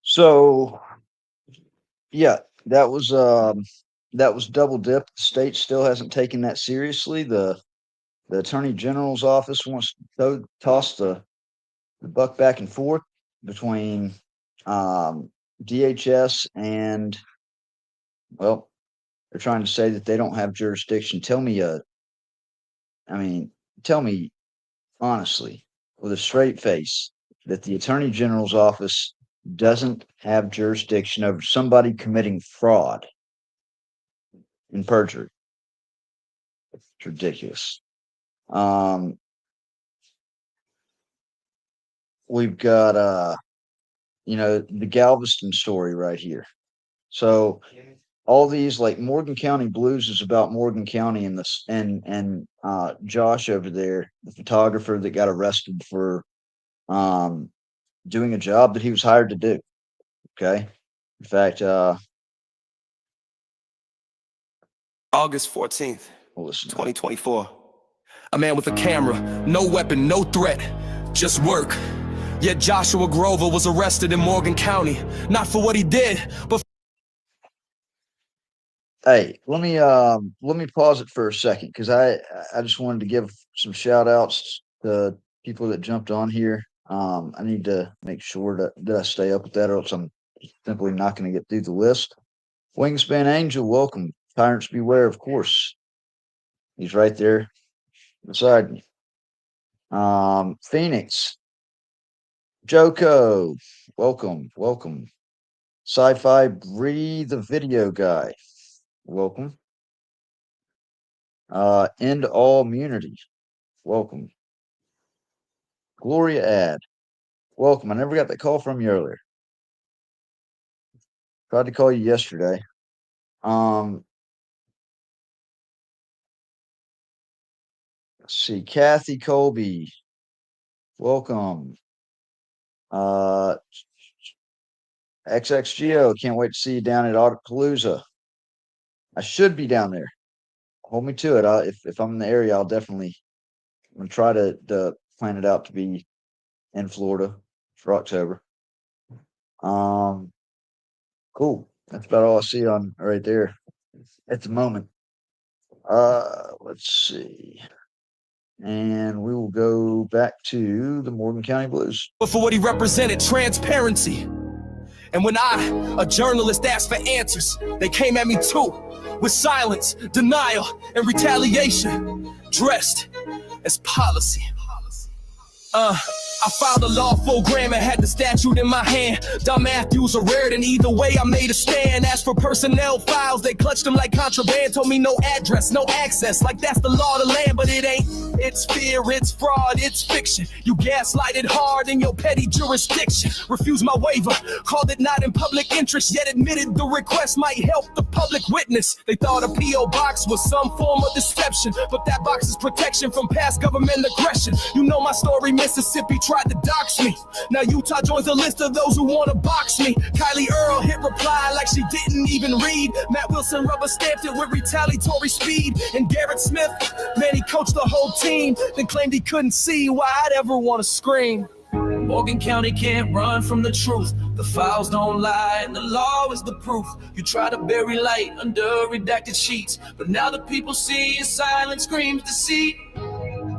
So, yeah, that was that was double dip. The state still hasn't taken that seriously. The Attorney General's office wants to toss the buck back and forth between DHS and, well, they're trying to say that they don't have jurisdiction. Tell me honestly, with a straight face, that the Attorney General's office doesn't have jurisdiction over somebody committing fraud and perjury. It's ridiculous. We've got the Galveston story right here. So all these, like Morgan County Blues, is about Morgan County and this and Josh over there, the photographer that got arrested for doing a job that he was hired to do. Okay. In fact, August 14th, we'll listen. 2024. A man with a camera, no weapon, no threat, just work. Yet Joshua Grover was arrested in Morgan County, not for what he did, but Hey, let me pause it for a second, because I just wanted to give some shout outs to people that jumped on here. I need to make sure that I stay up with that, or else I'm simply not going to get through the list. Wingspan Angel, welcome. Tyrants Beware, of course. He's right there beside me. Phoenix. Joko, welcome. Sci-Fi Bree, the video guy, welcome. End All Immunity, welcome. Gloria Ad, welcome. I never got that call from you earlier. Tried to call you yesterday. Let's see, Kathy Colby, welcome. XXGO, can't wait to see you down at Auditpalooza. I should be down there. Hold me to it. If I'm in the area, I'm gonna try to plan it out to be in Florida for October. Cool. That's about all I see on right there at the moment. Let's see. And we will go back to the Morgan County Blues. for what he represented, transparency. And when I, a journalist, asked for answers, they came at me too, with silence, denial, and retaliation, dressed as policy. I filed a lawful gram and had the statute in my hand. Don Matthews or Raritan, either way I made a stand. As for personnel files, they clutched them like contraband. Told me no address, no access, like that's the law of the land. But it ain't, it's fear, it's fraud, it's fiction. You gaslighted hard in your petty jurisdiction. Refused my waiver, called it not in public interest, yet admitted the request might help the public witness. They thought a P.O. box was some form of deception, but that box is protection from past government aggression. You know my story, Mississippi tried to dox me. Now Utah joins the list of those who want to box me. Kylie Earl hit reply like she didn't even read. Matt Wilson rubber stamped it with retaliatory speed. And Garrett Smith, man, he coached the whole team, then claimed he couldn't see why I'd ever want to scream. Morgan County can't run from the truth. The files don't lie and the law is the proof. You try to bury light under redacted sheets, but now the people see your silent screams deceit.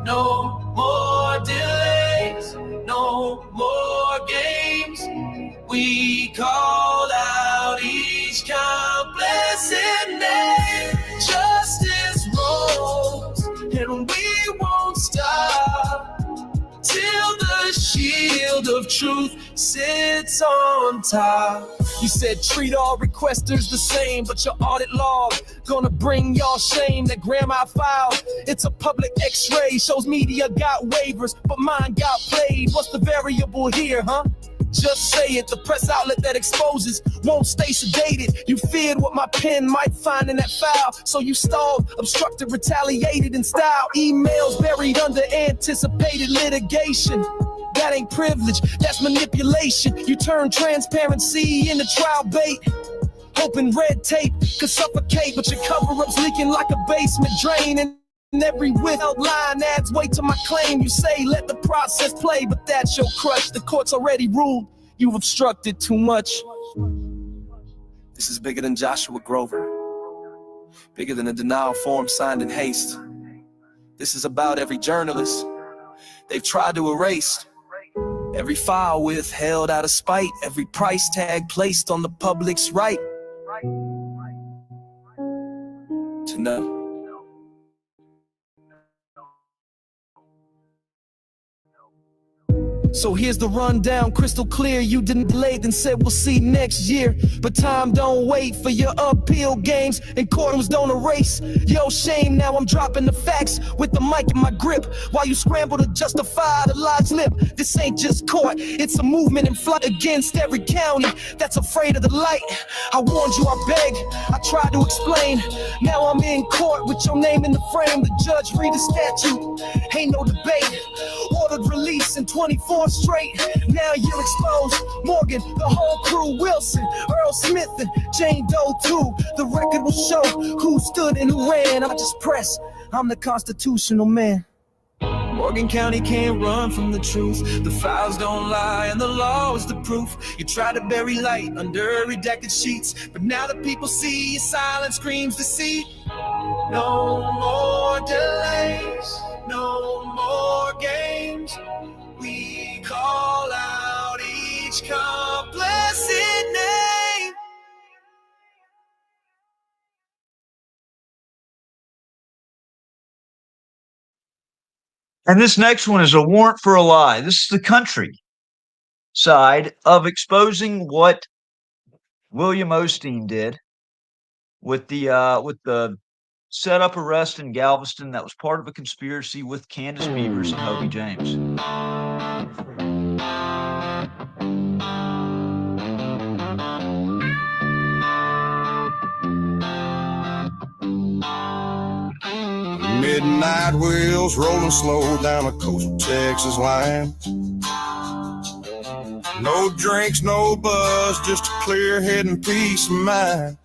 No more delays, no more games. We call out each complicit name. Justice rolls and we won't stop till the shield of truth sits on top. You said treat all requesters the same, but your audit log gonna bring y'all shame. That grandma file, it's a public x-ray, shows media got waivers, but mine got played. What's the variable here, huh? Just say it. The press outlet that exposes won't stay sedated. You feared what my pen might find in that file, so you stalled, obstructed, retaliated in style. Emails buried under anticipated litigation. That ain't privilege, that's manipulation. You turn transparency into trial bait, hoping red tape could suffocate, but your cover-up's leaking like a basement drain. And every withheld line adds weight to my claim. You say let the process play, but that's your crutch. The court's already ruled you've obstructed too much. This is bigger than Joshua Grover. bigger than a denial form signed in haste. This is about every journalist they've tried to erase, every file withheld out of spite, every price tag placed on the public's right to know. So here's the rundown, crystal clear. You didn't delay, then said we'll see next year. But time don't wait for your appeal games, and courtrooms don't erase your shame. Now I'm dropping the facts with the mic in my grip, while you scramble to justify the lies lip. This ain't just court, it's a movement in flight against every county that's afraid of the light. I warned you, I begged, I tried to explain. Now I'm in court with your name in the frame. The judge read the statute, ain't no debate. Ordered release in 24 straight. Now you're exposed. Morgan, the whole crew, Wilson, Earl Smith, and Jane Doe too. The record will show who stood and who ran. I just press, I'm the constitutional man. Morgan County can't run from the truth. The files don't lie and the law is the proof. You try to bury light under redacted sheets, but now the people see your silence screams deceit. No more delays, no more games. We call out each complicit name. And this next one is a warrant for a lie. This is the country side of exposing what William Osteen did with the set up arrest in Galveston that was part of a conspiracy with Candace Beavers and Hobie James. Midnight wheels rolling slow down a coastal Texas line. No drinks, no buzz, just a clear head and peace of mind.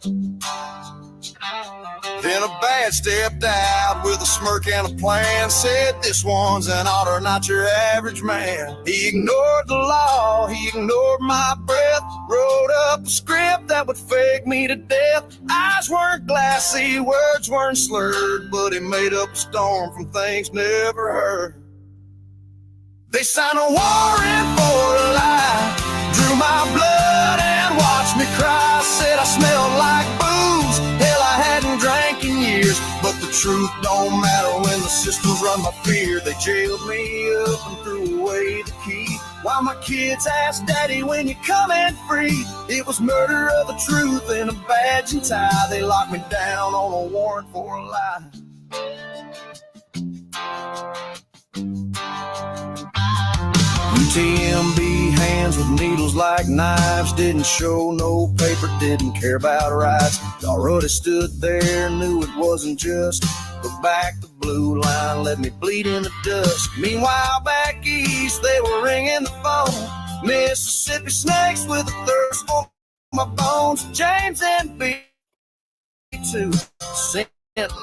Then a bad stepped out with a smirk and a plan. Said this one's an otter, not your average man. He ignored the law, he ignored my breath. Wrote up a script that would fake me to death. Eyes weren't glassy, words weren't slurred, but he made up a storm from things never heard. They signed a warrant for a lie, drew my blood and watched me cry. Said I smelled like booze, hell I hadn't drank in years. But the truth don't matter when the systems run by fear. They jailed me up and threw away the key, while my kids asked daddy when you coming free. It was murder of the truth and a badge and tie. They locked me down on a warrant for a lie. UTMB hands with needles like knives. Didn't show no paper, didn't care about rights. Already stood there, knew it wasn't just. But back the blue line, let me bleed in the dust. Meanwhile back east, they were ringing the phone. Mississippi snakes with a thirst for my bones. James and B2 sent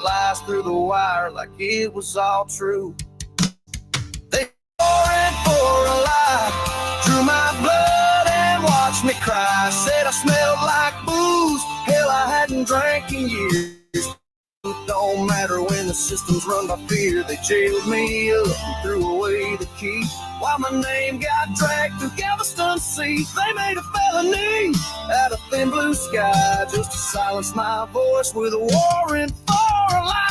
lies through the wire like it was all true. For a lie, drew my blood and watched me cry. Said I smelled like booze, hell I hadn't drank in years. It don't matter when the systems run by fear. They jailed me up and threw away the key, while my name got dragged through Galveston Sea. They made a felony out of thin blue sky just to silence my voice with a warrant for a lie.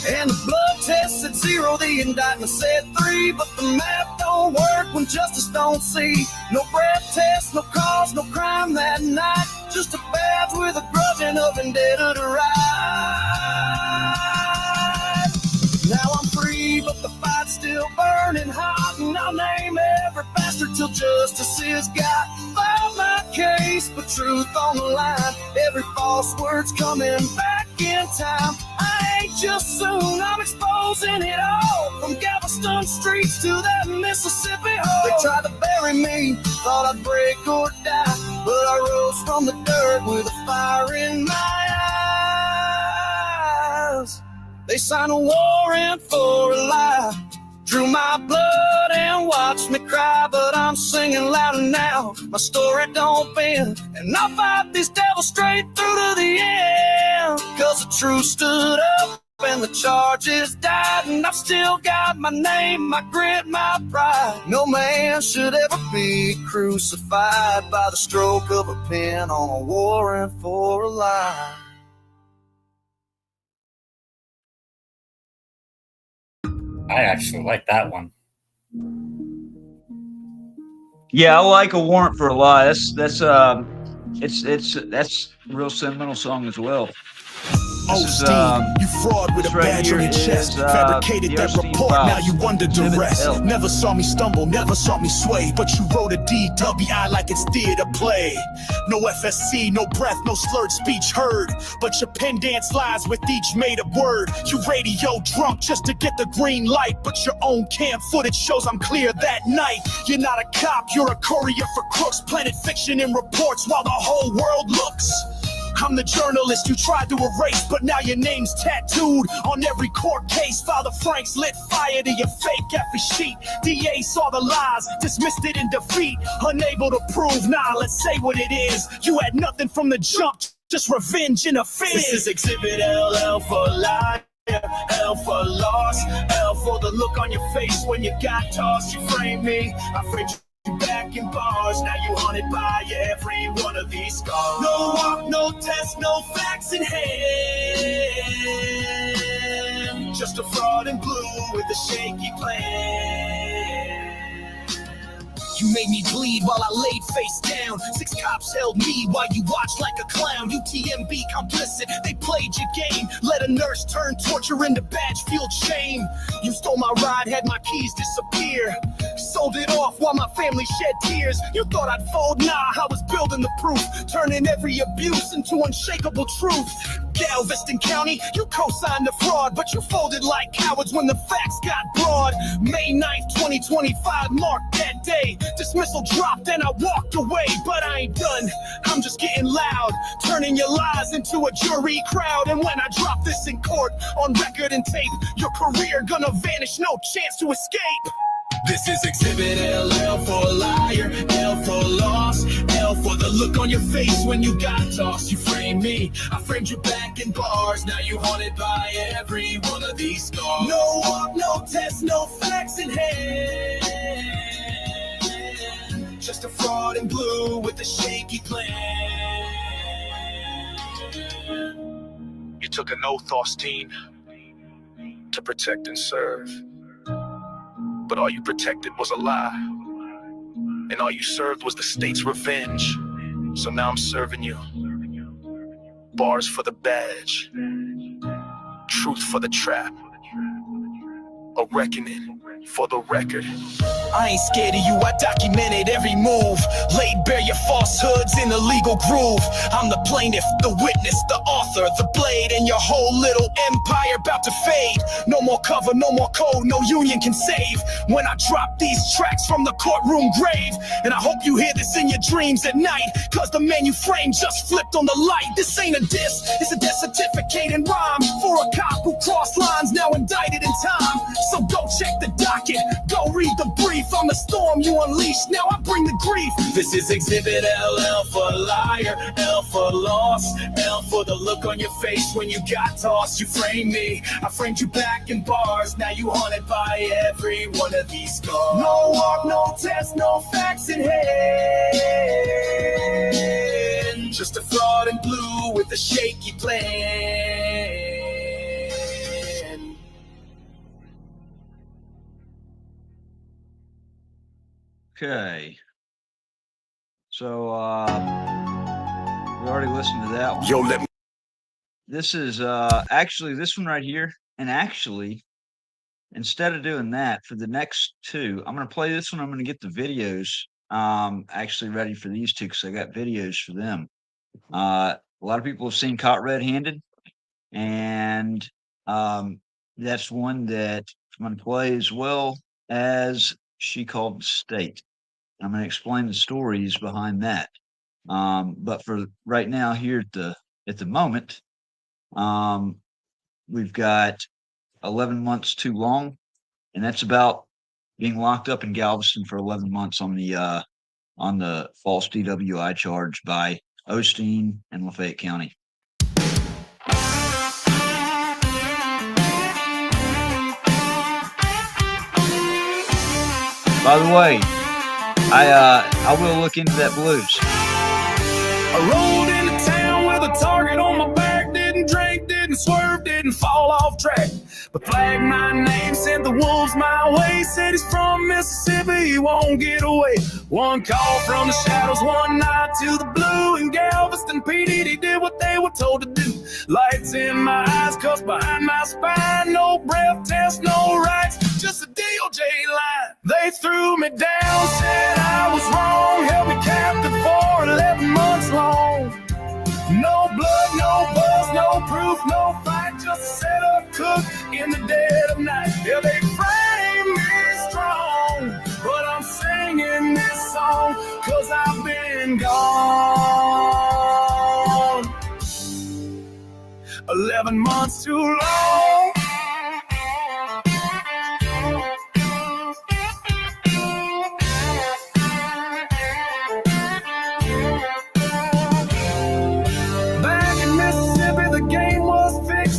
And the blood test said 0, the indictment said 3. But the math don't work when justice don't see. No breath test, no cause, no crime that night. Just a badge with a grudge and a vendetta to ride. Now I'm free, but the fight's still burning hot. And I'll name every bastard till justice is got. Filed my case, but truth on the line. Every false word's coming back in time. I ain't just soon, I'm exposing it all. From Galveston streets to that Mississippi hole. They tried to bury me, thought I'd break or die, but I rose from the dirt with a fire in my eyes. They signed a warrant for a lie, Drew my blood and watched me cry, but I'm singing louder now. My story don't bend, and I'll fight these devils straight through to the end. Cause the truth stood up and the charges died, and I've still got my name, my grit, my pride. No man should ever be crucified by the stroke of a pen on a warrant for a lie. I actually like that one. Yeah, I like A Warrant for a Lie. That's a real sentimental song as well. This is, you fraud with a right badge on here your chest. is, Fabricated the that Epstein report, files. now you under Exhibit duress. L. Never saw me stumble, never saw me sway, but you wrote a DWI like it's theater play. No FSC, no breath, no slurred speech heard, but your pen dance lies with each made up word. You radio drunk just to get the green light, but your own cam footage shows I'm clear that night. You're not a cop, you're a courier for crooks, planted fiction in reports while the whole world looks. I'm the journalist you tried to erase, but now your name's tattooed on every court case. Father Franks lit fire to your fake every sheet. DA saw the lies, dismissed it in defeat. Unable to prove, nah, let's say what it is. You had nothing from the jump, just revenge and a fizz. This is Exhibit L for liar, L for loss, L for the look on your face when you got tossed. You framed me, I framed you back in bars. Now you haunted by every one of these scars. No walk, no test, no facts in hand. Just a fraud in blue with a shaky plan. You made me bleed while I laid face down. 6 cops held me while you watched like a clown. UTMB complicit, they played your game. Let a nurse turn torture into badge-fueled shame. You stole my ride, had my keys disappear. Sold it off while my family shed tears. You thought I'd fold? Nah, I was building the proof, turning every abuse into unshakable truth. Galveston County, you co-signed the fraud, but you folded like cowards when the facts got broad. May 9th, 2025 marked that day. Dismissal dropped and I walked away, but I ain't done. I'm just getting loud, turning your lies into a jury crowd. And when I drop this in court, on record and tape, your career gonna vanish, no chance to escape. This is Exhibit L, L for liar, L for loss, L for the look on your face when you got tossed. You framed me, I framed you back in bars. Now you haunted by every one of these scars. No walk, no test, no facts in hand. Just a fraud in blue with a shaky plan. You took an oath, Austin, to protect and serve. But all you protected was a lie, and all you served was the state's revenge. So now I'm serving you. Bars for the badge, truth for the trap, a reckoning for the record. I ain't scared of you, I documented every move. Laid bare your falsehoods in a legal groove. I'm the plaintiff, the witness, the author, the blade, and your whole little empire about to fade. No more cover, no more code, no union can save. When I drop these tracks from the courtroom grave, and I hope you hear this in your dreams at night, cause the man you framed just flipped on the light. This ain't a diss, it's a death certificate and rhyme for a cop who crossed lines, now indicted in time. So go check the docket, go read the brief. I'm the storm you unleashed, now I bring the grief. This is Exhibit L, L for liar, L for loss, L for the look on your face when you got tossed. You framed me, I framed you back in bars. Now you haunted by every one of these scars. No walk, no test, no facts in hand. Just a fraud in blue with a shaky plan. Okay. So we already listened to that one. Yo, let me. This is actually this one right here. And actually, instead of doing that for the next two, I'm gonna play this one. I'm gonna get the videos actually ready for these two because I got videos for them. A lot of people have seen Caught Red-Handed, and that's one that I'm gonna play as well as She Called the State. I'm going to explain the stories behind that. But for right now, here at the moment, we've got 11 Months Too Long, And that's about being locked up in Galveston for 11 months on the false DWI charge by Osteen and Lafayette County. By the way, I will look into that blues. I rolled into town with a target on my back. Didn't drink, didn't swerve, didn't fall off track. But flagged my name, sent the wolves my way. Said he's from Mississippi, he won't get away. One call from the shadows, one night to the blue. In Galveston PD, did what they were told to do. Lights in my eyes, cuffs behind my spine. No breath test, no rights, just a DOJ line. They threw me down, said I was wrong. Held me captive for 11 months long. No blood, no buzz, no proof, no fight, just a set-up cook in the dead of night. Yeah, they framed me strong, but I'm singing this song 'cause I've been gone 11 months too long.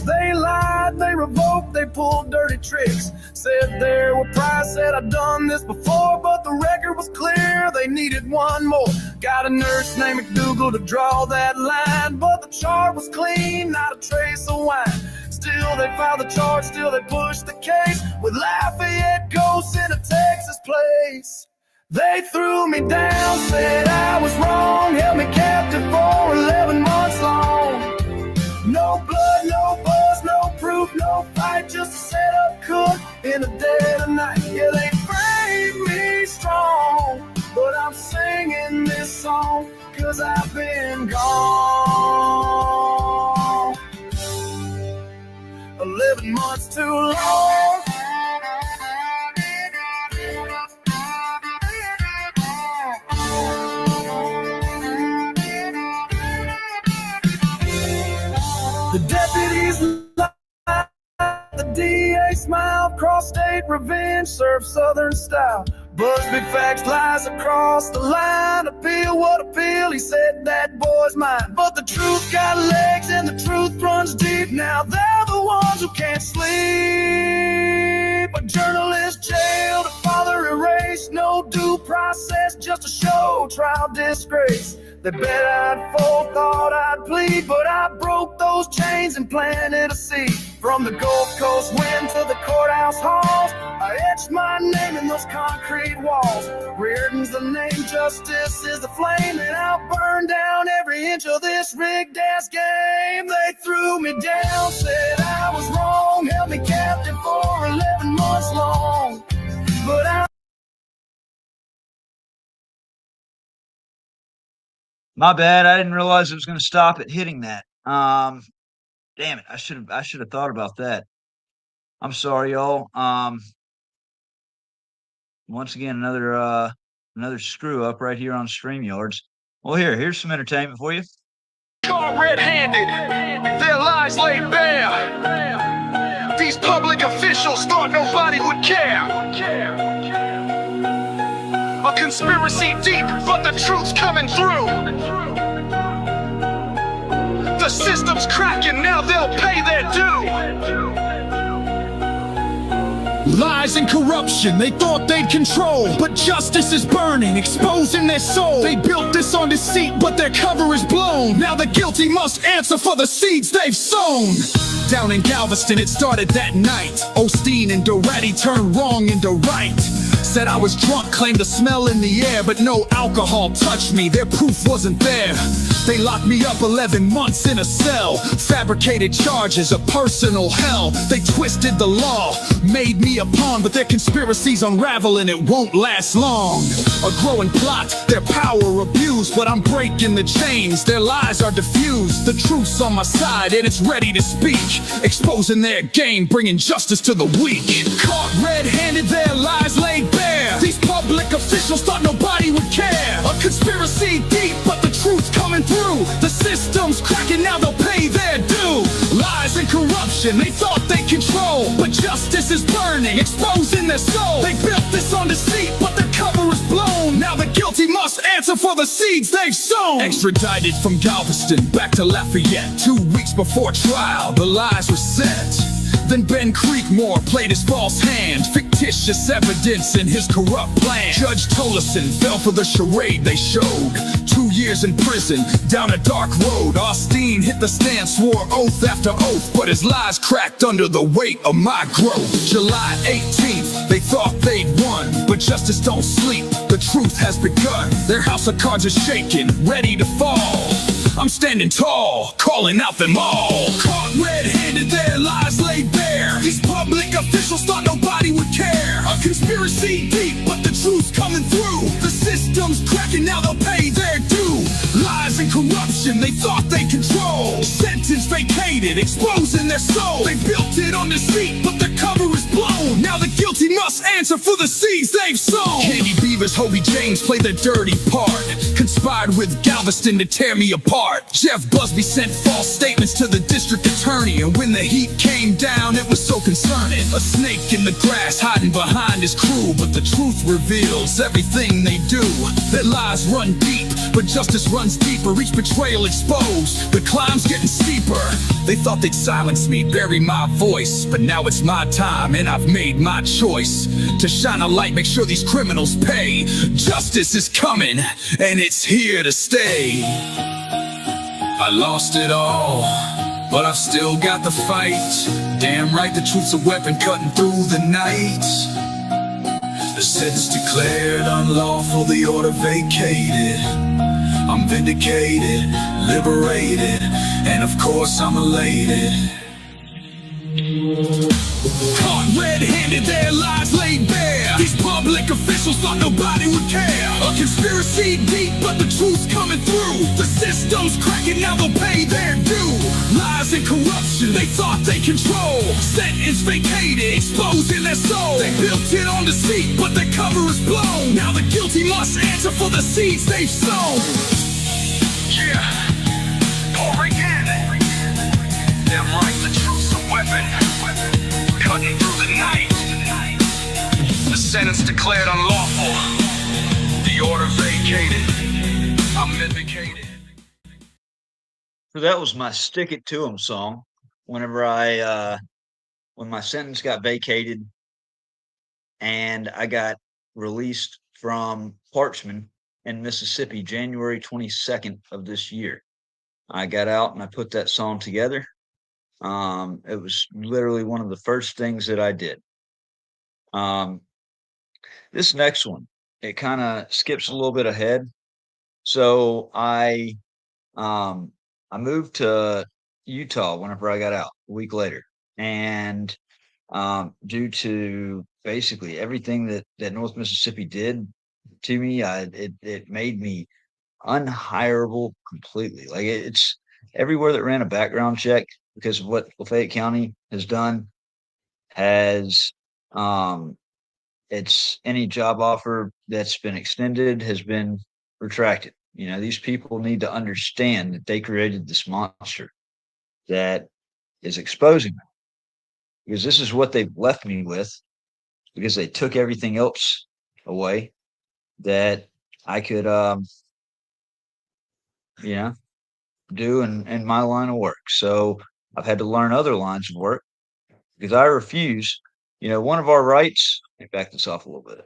They lied, they revoked, they pulled dirty tricks. Said there were price, said I'd done this before, but the record was clear, they needed one more. Got a nurse named McDougal to draw that line, but the chart was clean, not a trace of wine. Still they filed the charge, still they pushed the case, with Lafayette ghosts in a Texas place. They threw me down, said I was wrong, held me captive for 11 months long. No blood, no buzz, no proof, no fight, just a set-up cook in the dead of night. Yeah, they framed me strong, but I'm singing this song 'cause I've been gone 11 months too long. The deputies lied, the DA smiled, cross-state revenge, served Southern style. Buzz big facts, lies across the line. Appeal, what appeal? He said that boy's mine. But the truth got legs and the truth runs deep. Now they're the ones who can't sleep. A journalist jailed, a father erased. No due process, just a show trial disgrace. They bet I'd fall, thought I'd plead, but I broke those chains and planted a seed. From the Gulf Coast wind to the courthouse halls, I etched my name in those concrete walls. Reardon's the name, justice is the flame, and I'll burn down every inch of this rigged ass game. They threw me down, said I was wrong, held me captive for 11 months long. But My bad. I didn't realize it was going to stop at hitting that. Damn it. I should have thought about that. I'm sorry, y'all. Once again, another screw up right here on StreamYards. Well, here's some entertainment for you. Caught red-handed, their lies laid bare. These public officials thought nobody would care. A conspiracy deep, but the truth's coming through. The system's cracking, now they'll pay their due. Lies and corruption, they thought they'd control, but justice is burning, exposing their soul. They built this on deceit, but their cover is blown. Now the guilty must answer for the seeds they've sown. Down in Galveston, it started that night. Osteen and Doretti turned wrong into right. Said I was drunk, claimed the smell in the air, but no alcohol touched me, their proof wasn't there. They locked me up 11 months in a cell. Fabricated charges, a personal hell. They twisted the law, made me a pawn, but their conspiracies unravel and it won't last long. A growing plot, their power abused, but I'm breaking the chains, their lies are diffused. The truth's on my side and it's ready to speak, exposing their game, bringing justice to the weak. Caught red-handed, their lies laid bare. These public officials thought nobody would care. A conspiracy deep, but the truth's coming through. The system's cracking, now they'll pay their due. Lies and corruption they thought they control, but justice is burning, exposing their soul. They built this on deceit, but the cover is blown. Now the guilty must answer for the seeds they've sown. Extradited from Galveston back to Lafayette, 2 weeks before trial, the lies were set. Then Ben Creekmore played his false hand, fictitious evidence in his corrupt plan. Judge Tolleson fell for the charade they showed. 2 years in prison, down a dark road. Austin hit the stand, swore oath after oath, but his lies cracked under the weight of my growth. July 18th, they thought they'd won, but justice don't sleep, the truth has begun. Their house of cards is shaking, ready to fall. I'm standing tall, calling out them all. Caught red-handed, their lies laid bare. These public officials thought nobody would care. A conspiracy deep, but the truth's coming through. The system's cracking, now they'll pay their due. Lies and corruption they thought they control. Sentence vacated, exposing their soul. They built it on deceit, but the cover is blown. Now the guilty must answer for the seeds they've sown. Candy Beavers, Hobie James played the dirty part. Conspired with Galveston to tear me apart. Jeff Busby sent false statements to the district attorney, and when the heat came down, it was so concerning. A snake in the grass hiding behind his crew, but the truth reveals everything they do. Their lies run deep, but justice runs deeper. Each betrayal exposed, the climb's getting steeper. They thought they'd silence me, bury my voice, but now it's my time and I've made my choice to shine a light, make sure these criminals pay. Justice is coming and it's here to stay. I lost it all, but I've still got the fight. Damn right, the truth's a weapon cutting through the night. The sentence declared unlawful, the order vacated. I'm vindicated, liberated, and of course I'm elated. Caught red-handed, their lies laid bare. These public officials thought nobody would care. A conspiracy deep, but the truth's coming through. The system's cracking, now they'll pay their due. Lies and corruption they thought they control. Sentence vacated, exposing their soul. They built it on deceit, but the cover is blown. Now the guilty must answer for the seeds they've sown. Yeah, Paul again. Damn right, the truth's a weapon, cutting through the night. The sentence declared unlawful, the order vacated. I'm vindicated. So that was my "Stick It to 'Em" song. Whenever when my sentence got vacated and I got released from Parchman in Mississippi, January 22nd of this year. I got out and I put that song together. It was literally one of the first things that I did. This next one, it kind of skips a little bit ahead. So I moved to Utah whenever I got out a week later, and due to basically everything that North Mississippi did to me, it made me unhireable completely. Like it's everywhere that ran a background check, because of what Lafayette County has done, has it's any job offer that's been extended has been retracted. You know, these people need to understand that they created this monster that is exposing them, because this is what they've left me with, because they took everything else away that I could do in my line of work. So I've had to learn other lines of work because I refuse. One of our rights, let me back this off a little bit.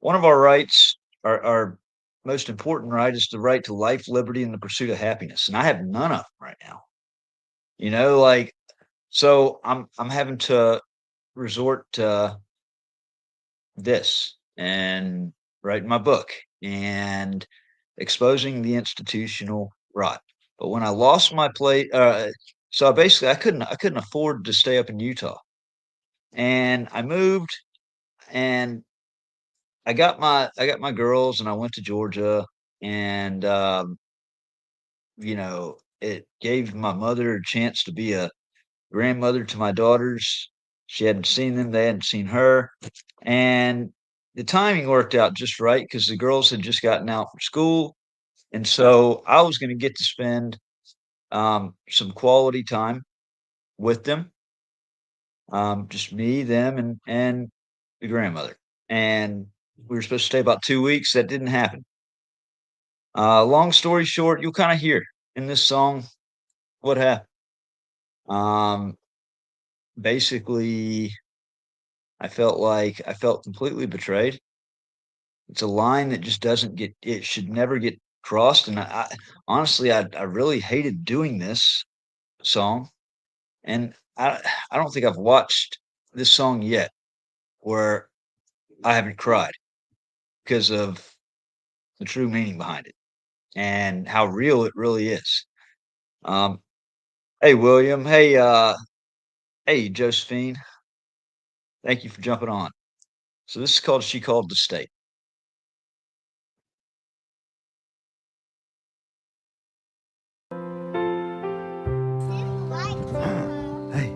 One of our rights, our most important right, is the right to life, liberty, and the pursuit of happiness. And I have none of them right now. So I'm having to resort to this and writing my book and exposing the institutional rot. But when I lost my place, so basically I couldn't afford to stay up in Utah, and I moved, and I got my girls, and I went to Georgia, and it gave my mother a chance to be a grandmother to my daughters. She hadn't seen them, they hadn't seen her, and the timing worked out just right because the girls had just gotten out from school, and so I was going to get to spend some quality time with them. Just me, them, and the grandmother. And we were supposed to stay about 2 weeks. That didn't happen. Long story short, you'll kind of hear in this song what happened. Basically, I felt completely betrayed. It's a line that just doesn't get it should never get crossed. And I honestly, I really hated doing this song. And I don't think I've watched this song yet where I haven't cried because of the true meaning behind it and how real it really is. Um, hey William, hey Josephine, thank you for jumping on. So this is called She Called the State. Hey,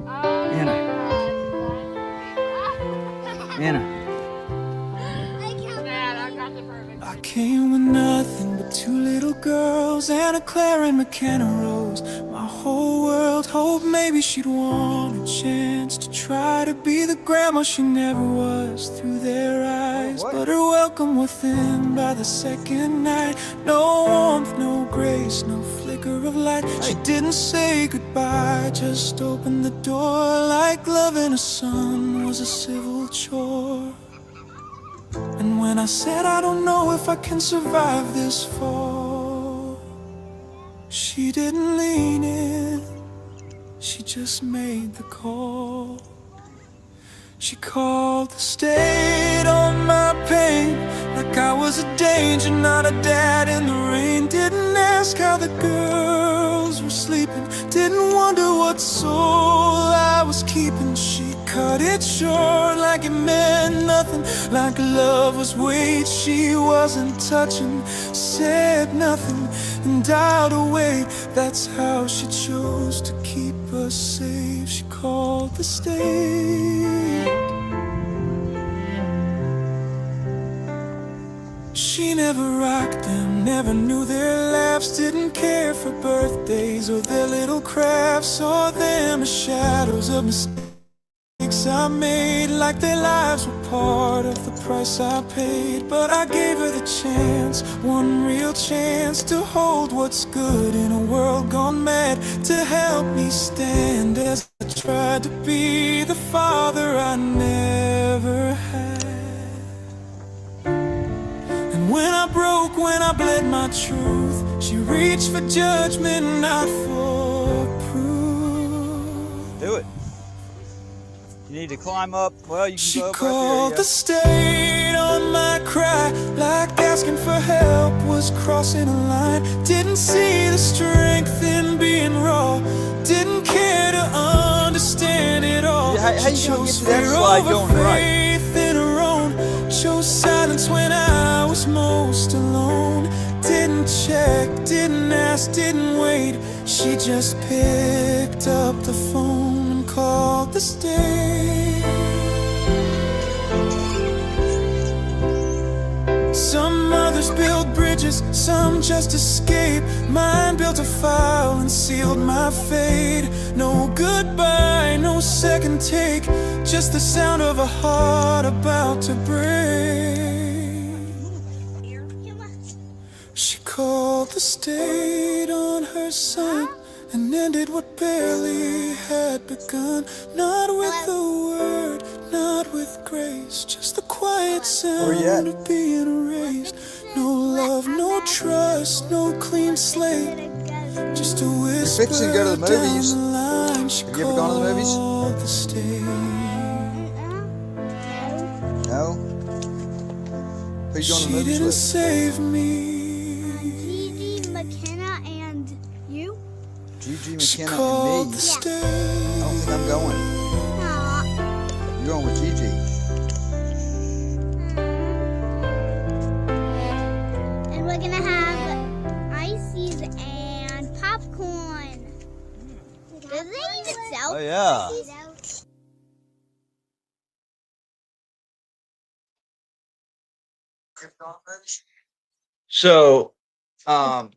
Anna. I came with nothing but 2 little girls, Anna Claire and McKenna Rose. My whole world hoped maybe she'd want a chance to try to be the grandma she never was through their eyes. But her welcome within by the second night, no warmth, no grace, no flicker of light. She didn't say goodbye, just opened the door like loving a son was a civil chore. And when I said I don't know if I can survive this fall, she didn't lean in, she just made the call. She called the state on my pain, like I was a danger, not a dad in the rain. Didn't ask how the girls were sleeping, didn't wonder what soul I was keeping. She cut it short like it meant nothing, like love was weight she wasn't touching. Said nothing and dialed away, that's how she chose to keep us safe. She called the state. She never rocked them, never knew their laughs, didn't care for birthdays or their little crafts. Saw them as shadows of mistakes I made, like their lives were part of the price I paid. But I gave her the chance, one real chance, to hold what's good in a world gone mad, to help me stand as I tried to be the father I never had. When I broke, when I bled my truth, she reached for judgment, not for proof. Do it. You need to climb up. Well, you can She go up called right the state on my cry, like asking for help was crossing a line. Didn't see the strength in being raw, didn't care to understand it all. Yeah, how she you gonna get chose to that fear slide over going right? faith in her own, chose silence when I was most alone. Didn't check, didn't ask, didn't wait, she just picked up the phone and called the state. Some others build bridges, some just escape. Mine built a file and sealed my fate. No goodbye, no second take, just the sound of a heart about to break. She called the state on her son and ended what barely had begun. Not with a word, not with grace, just the quiet sound of being erased. No love, no trust, no clean slate, just a whisper fixing to go to the movies. down the line. She Have you ever gone to the movies? called the state. No. Who you going to the She movies didn't with? save me. Gigi, McKenna, and you? Gigi, She McKenna, called and the me. state. I don't think I'm going. Aw. You're going with Gigi. And we're gonna have ices and popcorn. Do they even sell Oh, yeah. ices? So, um,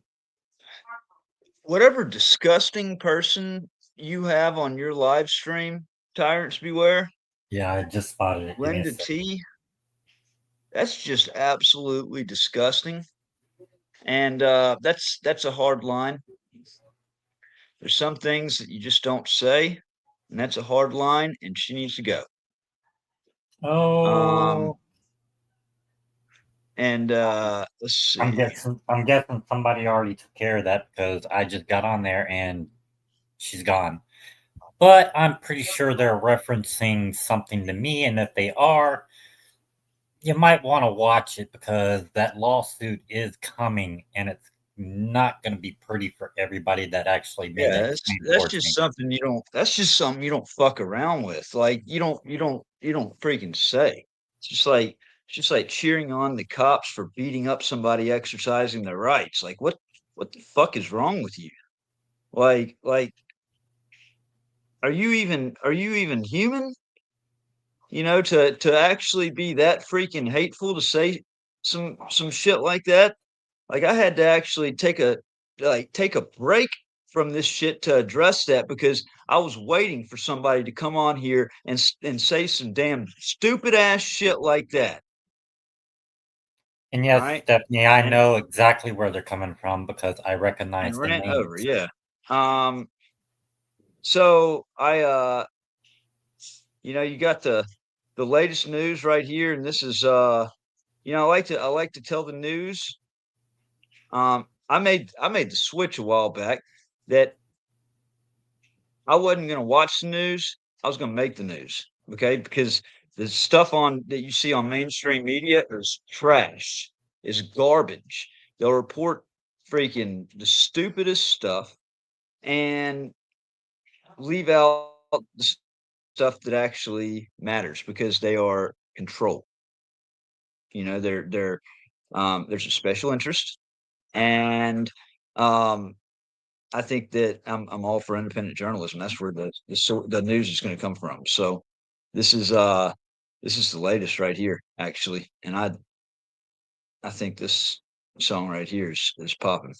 whatever disgusting person you have on your live stream, Tyrants Beware, Yeah, I just spotted it. Give me a Linda sec. T, that's just absolutely disgusting. And that's a hard line. There's some things that you just don't say, and that's a hard line, and she needs to go. Oh, And let's see. I'm guessing somebody already took care of that because I just got on there and she's gone. But I'm pretty sure they're referencing something to me, and if they are, you might want to watch it because that lawsuit is coming, and it's not going to be pretty for everybody that actually made Yeah, that claim that's towards just me. something you don't. That's just something you don't fuck around with. Like you don't freaking say. It's just like cheering on the cops for beating up somebody exercising their rights. Like what the fuck is wrong with you? Like are you even human? You know, to actually be that freaking hateful to say some shit like that. Like I had to actually take a break from this shit to address that because I was waiting for somebody to come on here and say some damn stupid ass shit like that. And yes, Right? Stephanie, I know exactly where they're coming from because I recognize And the rant names. over, yeah. So I you got the latest news right here, and this is I like to tell the news. I made the switch a while back that I wasn't going to watch the news. I was going to make the news. Okay. Because the stuff that you see on mainstream media is trash, is garbage. They'll report freaking the stupidest stuff and leave out the stuff that actually matters because they are controlled. You know, there's a special interest, and I think that I'm all for independent journalism. That's where the news is going to come from. So this is the latest right here, actually, and I think this song right here is popping.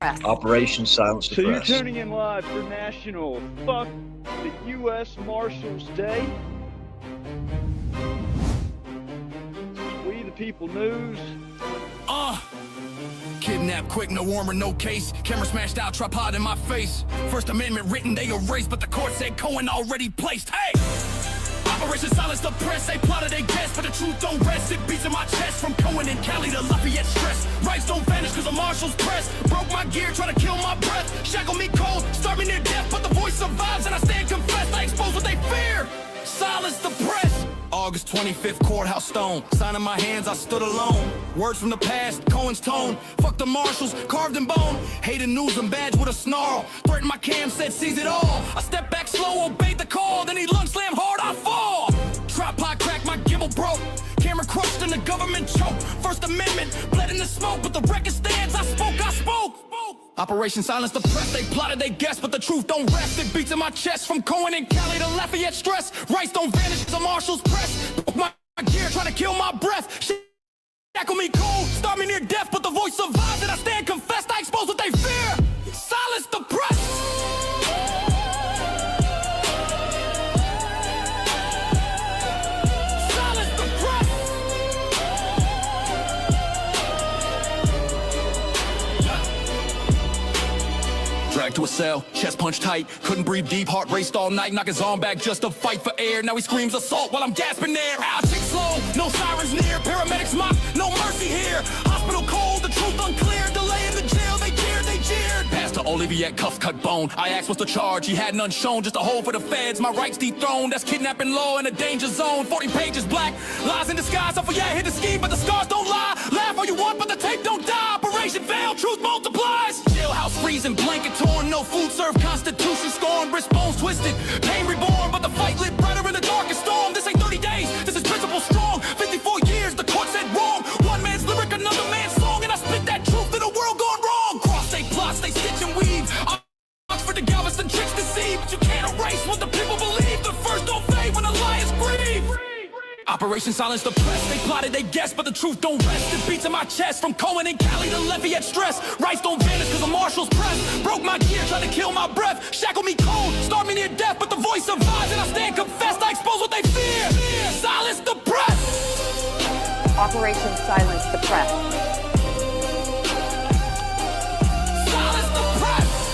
Operation Silence the So you're Press. tuning in live for National Fuck the U.S. Marshals Day. We the People News. Kidnapped quick, no warrant, no case. Camera smashed out, tripod in my face. First Amendment written, they erased, but the court said Cohen already placed. Hey! Operation Silence the Press, they plotted, they guessed, but the truth don't rest. It beats in my chest from Cohen and Cali to Lafayette stress. Rights don't vanish cause the marshals press. Broke my gear, try to kill my breath. Shackle me cold, start me near death, but the voice survives and I stand confessed. I expose what they fear. Silence the press. August 25th, courthouse stone. Sign in my hands, I stood alone. Words from the past, Cohen's tone. Fuck the marshals, carved in bone. Hated news and badge with a snarl. Threatened my cam, said seize it all. I stepped back slow, obeyed the call. Then he lung slammed hard, I fall. Tripod cracked, my gimbal broke. Camera crushed and the government choked. First Amendment, bled in the smoke, but the record stands. I spoke. Operation Silence the Press, they plotted, they guessed, but the truth don't rest. It beats in my chest from Cohen and Cali to Lafayette stress. Rights don't vanish, the marshals press. Broke my gear, trying to kill my breath. Shackle me cold, start me near death, but the voice survives and I stand confessed. I expose what they fear. Silence the press. Dragged to a cell, chest punched tight, couldn't breathe deep, heart raced all night, knock his arm back just to fight for air. Now he screams assault while I'm gasping air. I'll take slow, no sirens near, paramedics mock, no mercy here. Hospital cold, the truth unclear, delay in the jail, they jeered. Pastor Olivier, cuff cut bone. I asked what's the charge, he had none shown, just a hole for the feds. My rights dethroned, that's kidnapping law in a danger zone. 40 pages black, lies in disguise. I forget, hit the scheme, but the scars don't lie. Laugh all you want, but the tape don't die. Operation failed, truth multiplies. Jailhouse freezing, blanket torn, no food served, constitution scorned, wrist bones twisted, pain reborn, but the fight lit brighter in the darkest storm. This ain't 30 days, this is principle strong. 54 years, the court said wrong. One man's lyric, another man's song, and I spit that truth in a world gone wrong. Cross they plots, they stitch and weave. Oxford the Galveston tricks deceive, but you can't erase what the people believe. The first don't fade when the lions grieve. Operation Silence the Press. They plotted, they guessed, but the truth don't rest. It beats in my chest from Cohen and Cali to Lafayette stress. Rights don't vanish cause the marshals press. Broke my gear, tried to kill my breath. Shackle me cold, start me near death, but the voice survives and I stand confessed. I expose what they fear. Silence the press. Operation Silence the Press. Silence the press.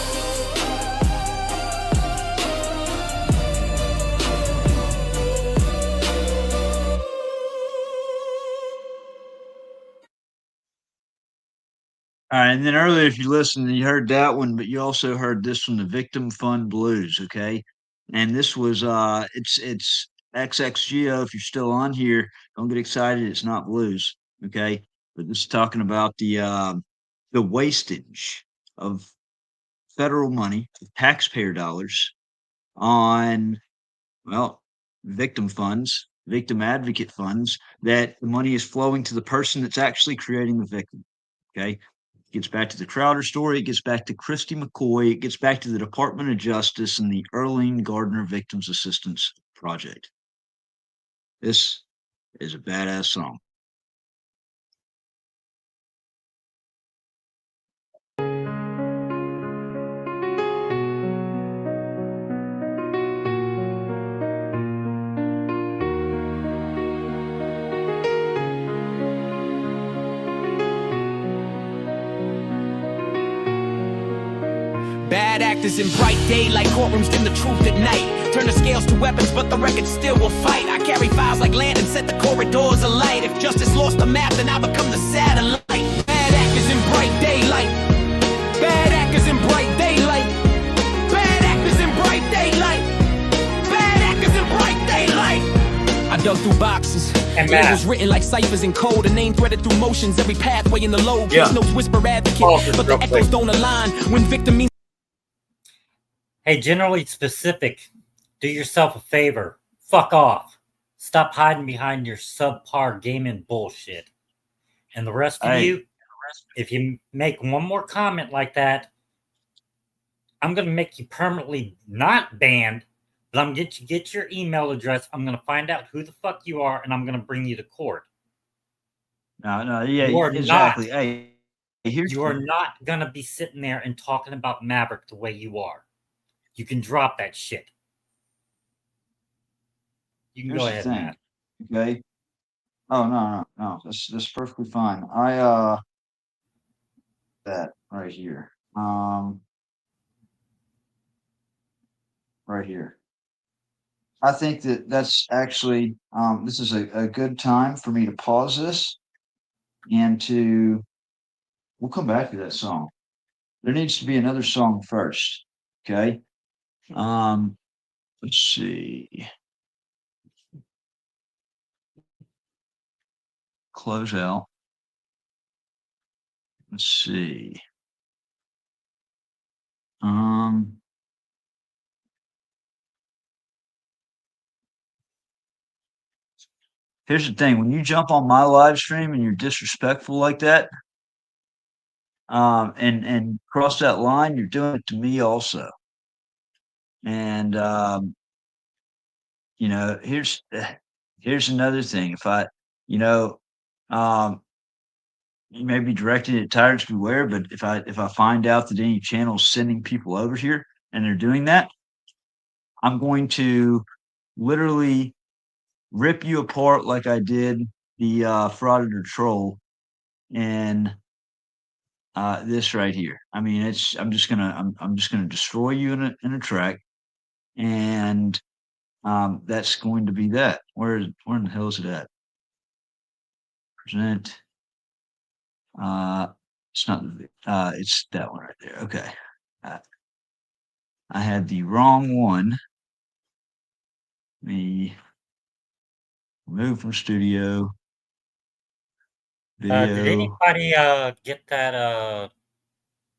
All right, and then earlier, if you listened, you heard that one, but you also heard this one, the Victim Fund Blues. Okay, and this was it's XXGO. If you're still on here, don't get excited. It's not blues. Okay, but this is talking about the wastage of federal money, taxpayer dollars, on victim funds, victim advocate funds. That the money is flowing to the person that's actually creating the victim. Okay, gets back to the Crowder story. It gets back to Christy McCoy. It gets back to the Department of Justice and the Earlene Gardner Victims Assistance Project. This is a badass song. Bad actors in bright daylight, courtrooms dim the truth at night. Turn the scales to weapons, but the record still will fight. I carry files like land and set the corridors alight. If justice lost the map, then I become the satellite. Bad actors in bright daylight. Bad actors in bright daylight. Bad actors in bright daylight. Bad actors in bright daylight. I dug through boxes. And it was written like ciphers in code, a name threaded through motions. Every pathway in the low. Case notes whisper advocate, but the echoes don't align. When victim means. Hey, generally specific, do yourself a favor. Fuck off. Stop hiding behind your subpar gaming bullshit. And the rest of you, if you make one more comment like that, I'm going to make you permanently not banned, but I'm going to get your email address. I'm going to find out who the fuck you are, and I'm going to bring you to court. Exactly. You are not going to be sitting there and talking about Maverick the way you are. You can drop that shit. You can go ahead, Matt. Okay. Oh no. That's perfectly fine. That right here. Right here. I think that's actually this is a good time for me to pause this and we'll come back to that song. There needs to be another song first. Okay. Let's see. Close out. Let's see. Here's the thing: when you jump on my live stream and you're disrespectful like that, and cross that line, you're doing it to me also. And here's another thing. If I, you may be directed at Tyrants Beware, but if I find out that any channel is sending people over here and they're doing that, I'm going to literally rip you apart like I did the Frauditor Troll and this right here. I mean, I'm just gonna destroy you in a track, and that's going to be that. Where in the hell is it at? Present. It's not. It's that one right there. Okay. I had the wrong one. Let me remove from studio. Video. Did anybody get that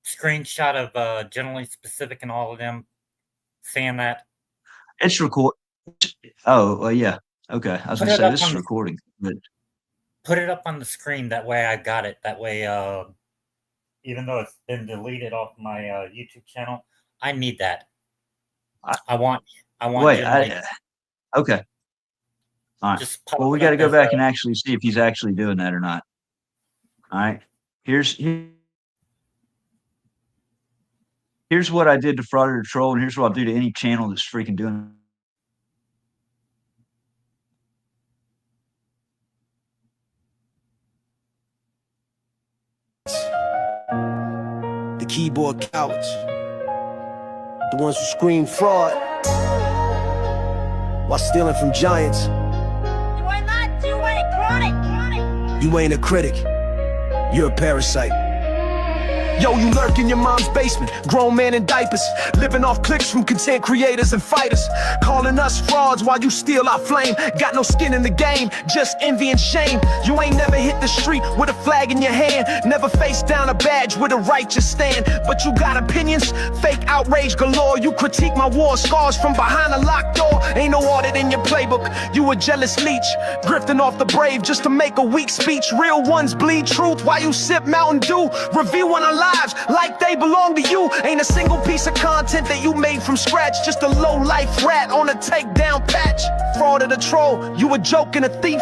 screenshot of generally specific and all of them saying that? It's record. Oh, well, yeah. Okay. I was going to say this is recording, but put it up on the screen. That way I got it. That way, even though it's been deleted off my YouTube channel, I need that. I want. Wait. Okay. All right. Just pop Well, we it got to up go as back a- and actually see if he's actually doing that or not. All right. Here's what I did to Fraud or Troll, and here's what I'll do to any channel that's freaking doing. The keyboard cowards, the ones who scream fraud while stealing from giants. You are not doing chronic. You ain't a critic, you're a parasite. Yo, you lurk in your mom's basement, grown man in diapers, living off clicks from content creators and fighters, calling us frauds while you steal our flame. Got no skin in the game, just envy and shame. You ain't never hit the street with a flag in your hand, never faced down a badge with a righteous stand. But you got opinions, fake outrage galore. You critique my war scars from behind a locked door. Ain't no audit in your playbook, you a jealous leech, drifting off the brave just to make a weak speech. Real ones bleed truth while you sip Mountain Dew, reviewing our lives like they belong to you. Ain't a single piece of content that you made from scratch, just a low-life rat on a takedown patch. Fraud or the troll, you a joke and a thief,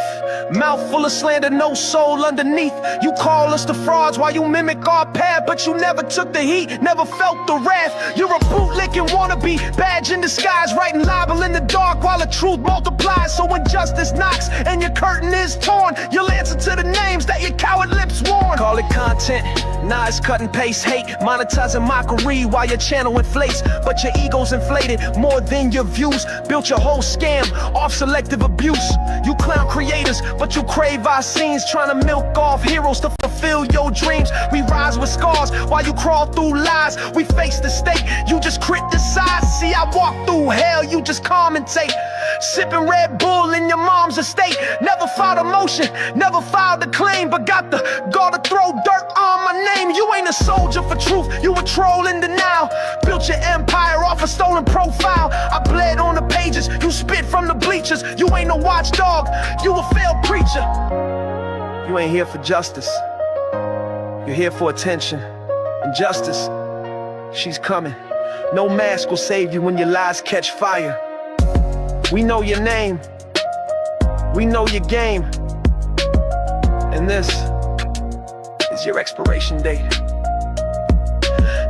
mouth full of slander, no soul underneath. You call us the frauds while you mimic our path, but you never took the heat, never felt the wrath. You're a bootlicking wannabe, badge in disguise, writing libel in the dark while the truth multiplies. So when justice knocks and your curtain is torn, you'll answer to the names that your coward lips warn. Call it content, nah, it's cut and paste hate, monetizing mockery while your channel inflates. But your ego's inflated more than your views, built your whole scam off selective abuse. You clown creators, but you crave our scenes, trying to milk off heroes to fulfill your dreams. We rise with scars while you crawl through lies. We face the stake, you just criticize. See, I walk through hell, you just commentate, sipping Red Bull in your mom's estate. Never filed a motion, never filed a claim, but got the gall to throw dirt on my name. You ain't a soldier for truth, you a troll in denial. Built your empire off a stolen profile. I bled on the pages, you spit from the bleachers. You ain't no watchdog, you a failed preacher. You ain't here for justice, you're here for attention. And justice, she's coming. No mask will save you when your lies catch fire. We know your name, we know your game, and this is your expiration date.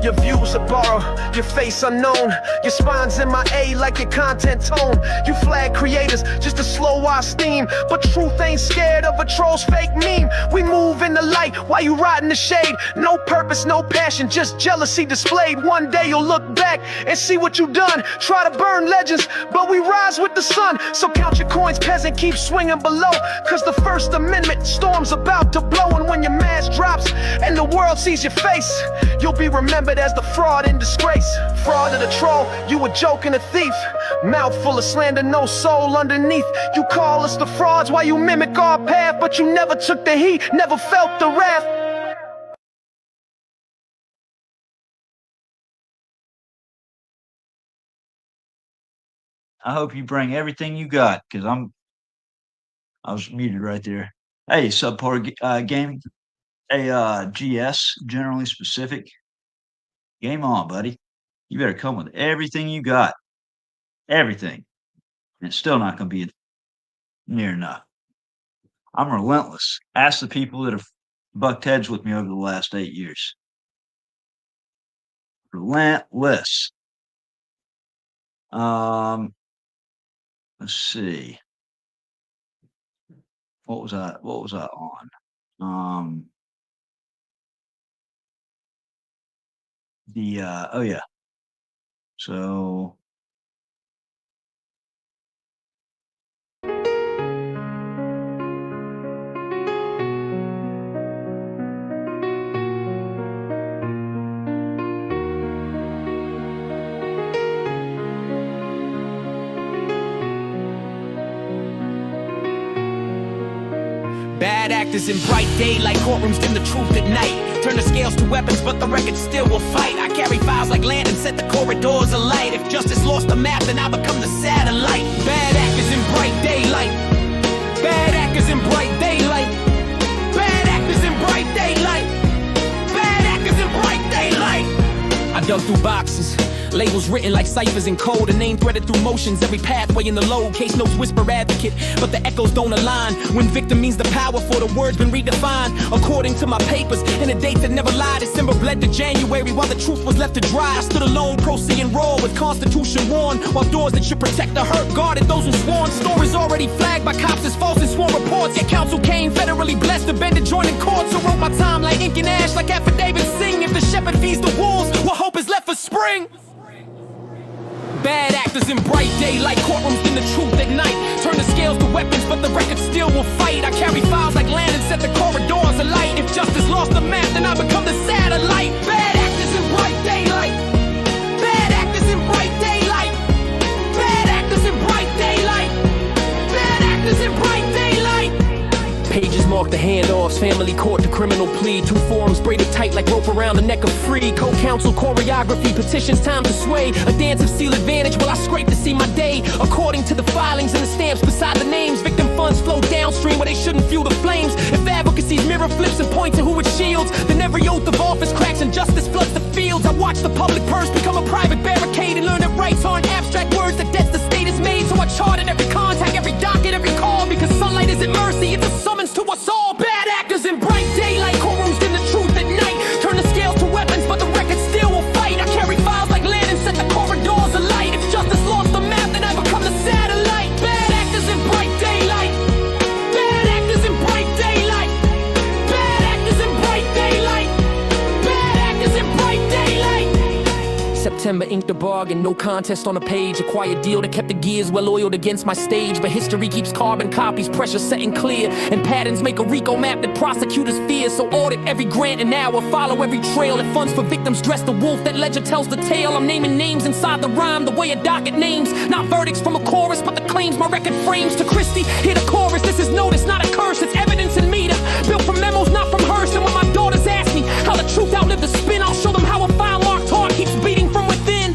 Your views are borrowed, your face unknown, your spine's in my A like your content tone. You flag creators just to slow our steam, but truth ain't scared of a troll's fake meme. We move in the light while you ride in the shade. No purpose, no passion, just jealousy displayed. One day you'll look back and see what you done. Try to burn legends, but we rise with the sun. So count your coins, peasant, keep swinging below, cause the First Amendment storm's about to blow. And when your mask drops and the world sees your face, you'll be remembered as the fraud in disgrace. Fraud of the troll, you a joke and a thief, mouth full of slander, no soul underneath. You call us the frauds while you mimic our path, but you never took the heat, never felt the wrath. I hope you bring everything you got, because I was muted right there. Hey, subpar gaming, hey, GS, generally specific. Game on, buddy. You better come with everything you got. Everything. And it's still not going to be near enough. I'm relentless. Ask the people that have bucked heads with me over the last 8 years. Relentless. Let's see. What was I on? Oh yeah. So Bad actors in bright daylight, courtrooms dim the truth at night. Turn the scales to weapons, but the record still will fight. I carry files like land and set the corridors alight. If justice lost the map, then I become the satellite. Bad actors in bright daylight. Bad actors in bright daylight. Bad actors in bright daylight. Bad actors in bright daylight. I dug through boxes, Labels written like ciphers in code, a name threaded through motions, every pathway in the load. Case notes whisper advocate, but the echoes don't align. When victim means the power for the words been redefined. According to my papers, and a date that never lied, December bled to January while the truth was left to dry. I stood alone, proceeding raw with Constitution worn, while doors that should protect the hurt guarded those who sworn. Stories already flagged by cops as false and sworn reports. Yet counsel came federally blessed to bend adjoining courts. So wrote my time like ink and ash, like affidavits sing. If the shepherd feeds the wolves, what hope is left for spring? Bad actors in bright daylight, courtrooms in the truth at night. Turn the scales to weapons, but the record still will fight. I carry files like land and set the corridors alight. If justice lost the map, then I become the satellite. Bad actors in bright daylight. Bad actors in bright daylight. Bad actors in bright daylight. Bad actors in bright daylight. Pages mark the handoffs, family court to criminal plea. Two forms braided tight like rope around the neck of free. Co-counsel choreography, petitions time to sway. A dance of seal advantage while I scrape to see my day. According to the filings and the stamps beside the names, victim funds flow downstream where they shouldn't fuel the flames. If advocacy's mirror flips and point to who it shields, then every oath of office cracks and justice floods the fields. I watch the public purse become a private barricade and learn that rights aren't abstract words, that debts the state has made. So I charted every contact, every docket, every call, because sunlight isn't mercy, it's a summons to us all. Bad actors in bright daylight, courtrooms in the truth at night. Turn the scales to weapons, but the record still will fight. I carry files like land and set the corridors alight. If justice lost the map, then I become the satellite. Bad actors in bright daylight. Bad actors in bright daylight. Bad actors in bright daylight. Bad actors in bright daylight. September inked a bargain, no contest on a page. A quiet deal that kept the gears well oiled against my stage. But history keeps carbon copies, pressure setting clear. And patterns make a RICO map that prosecutors fear. So audit every grant and hour, follow every trail. That funds for victims dress the wolf, that ledger tells the tale. I'm naming names inside the rhyme, the way a docket names. Not verdicts from a chorus, but the claims my record frames. To Christie, hear the chorus, this is notice, not a curse. It's evidence in meter, built from memos, not from hearse. And when my daughters ask me how the truth outlived the spin, I'll show them how a file-marked heart keeps beating from within.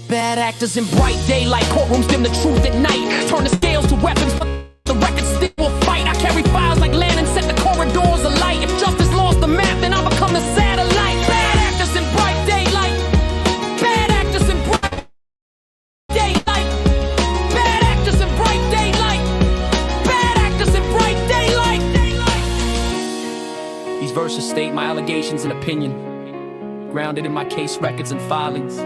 Bad actors in bright daylight, courtrooms dim the truth at night. Turn the scales to weapons, but the record still will fight. I carry files like land and set the corridors alight. If justice lost the map, then I'll become the satellite. Bad actors in bright daylight. Bad actors in bright daylight. Bad actors in bright daylight. Bad actors in bright daylight. These verses state my allegations and opinion, grounded in my case records and filings.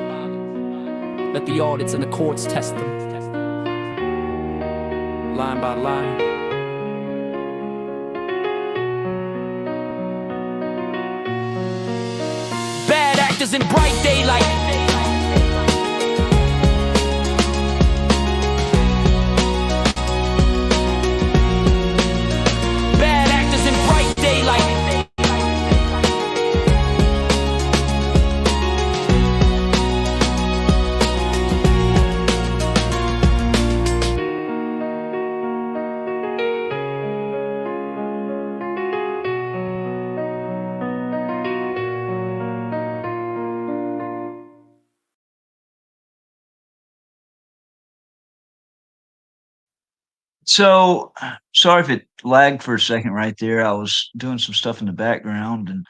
Let the audits and the courts test them, line by line. Bad actors in bright daylight. Bad actors in bright daylight. So sorry if it lagged for a second right there. I was doing some stuff in the background, and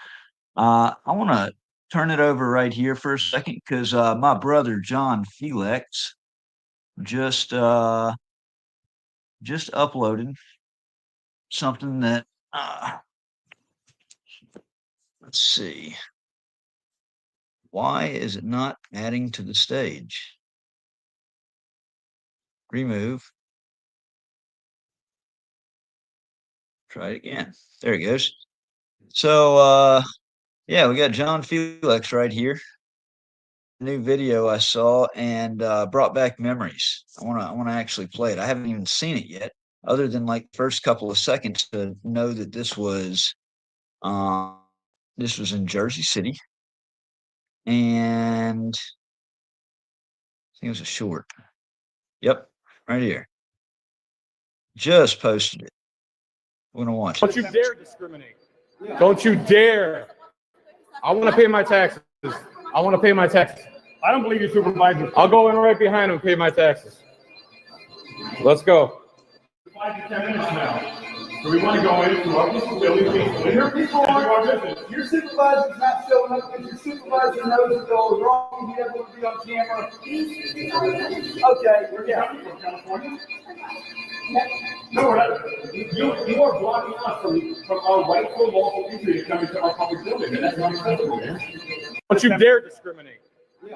I want to turn it over right here for a second because my brother John Felix just uploaded something that let's see. Why is it not adding to the stage? Remove. Try it again. There it goes. So yeah, we got John Felix right here. New video I saw and brought back memories. I want to actually play it. I haven't even seen it yet, other than like the first couple of seconds to know that this was in Jersey City, and I think it was a short. Yep, right here. Just posted it. We're gonna watch it. Don't you dare discriminate. Don't you dare. I want to pay my taxes. I want to pay my taxes. I don't believe your supervisor. I'll go in right behind him and pay my taxes. Let's go. 5 to 10 minutes now. So we want to go into our facility. Your people aren't. Your supervisor's not showing up because your supervisor knows that they're wrong. You have to be on camera. Okay, where are you coming from, California? No, we're not. You are blocking us from our rightful lawful entry to come into our public building, and that's not acceptable. Don't you dare discriminate.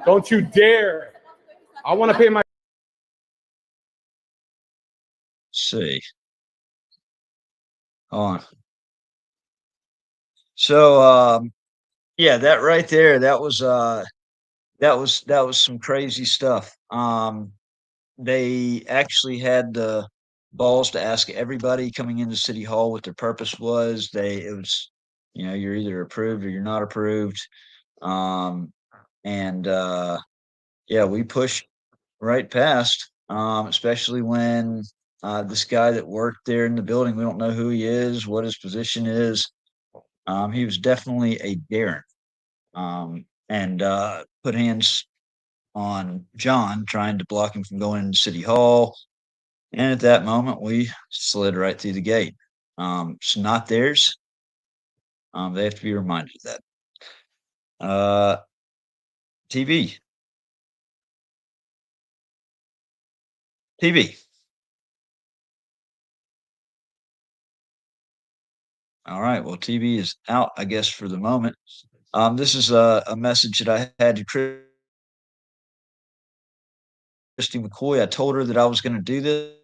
Don't you dare. I want to pay my. See. On. So yeah, that right there, that was some crazy stuff. They actually had the balls to ask everybody coming into City Hall what their purpose was. It was, you're either approved or you're not approved. And yeah, we pushed right past, especially when this guy that worked there in the building, we don't know who he is, what his position is. He was definitely a daring, and put hands on John, trying to block him from going into City Hall. And at that moment, we slid right through the gate. It's not theirs. They have to be reminded of that. TV. All right. Well, TV is out, I guess, for the moment. This is a message that I had to Christy McCoy. I told her that I was going to do this. I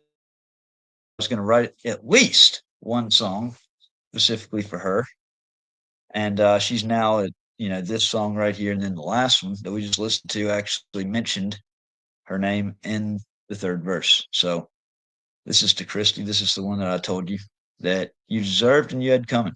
was going to write at least one song specifically for her. And she's now at, this song right here. And then the last one that we just listened to actually mentioned her name in the third verse. So this is to Christy. This is the one that I told you that you deserved and you had coming.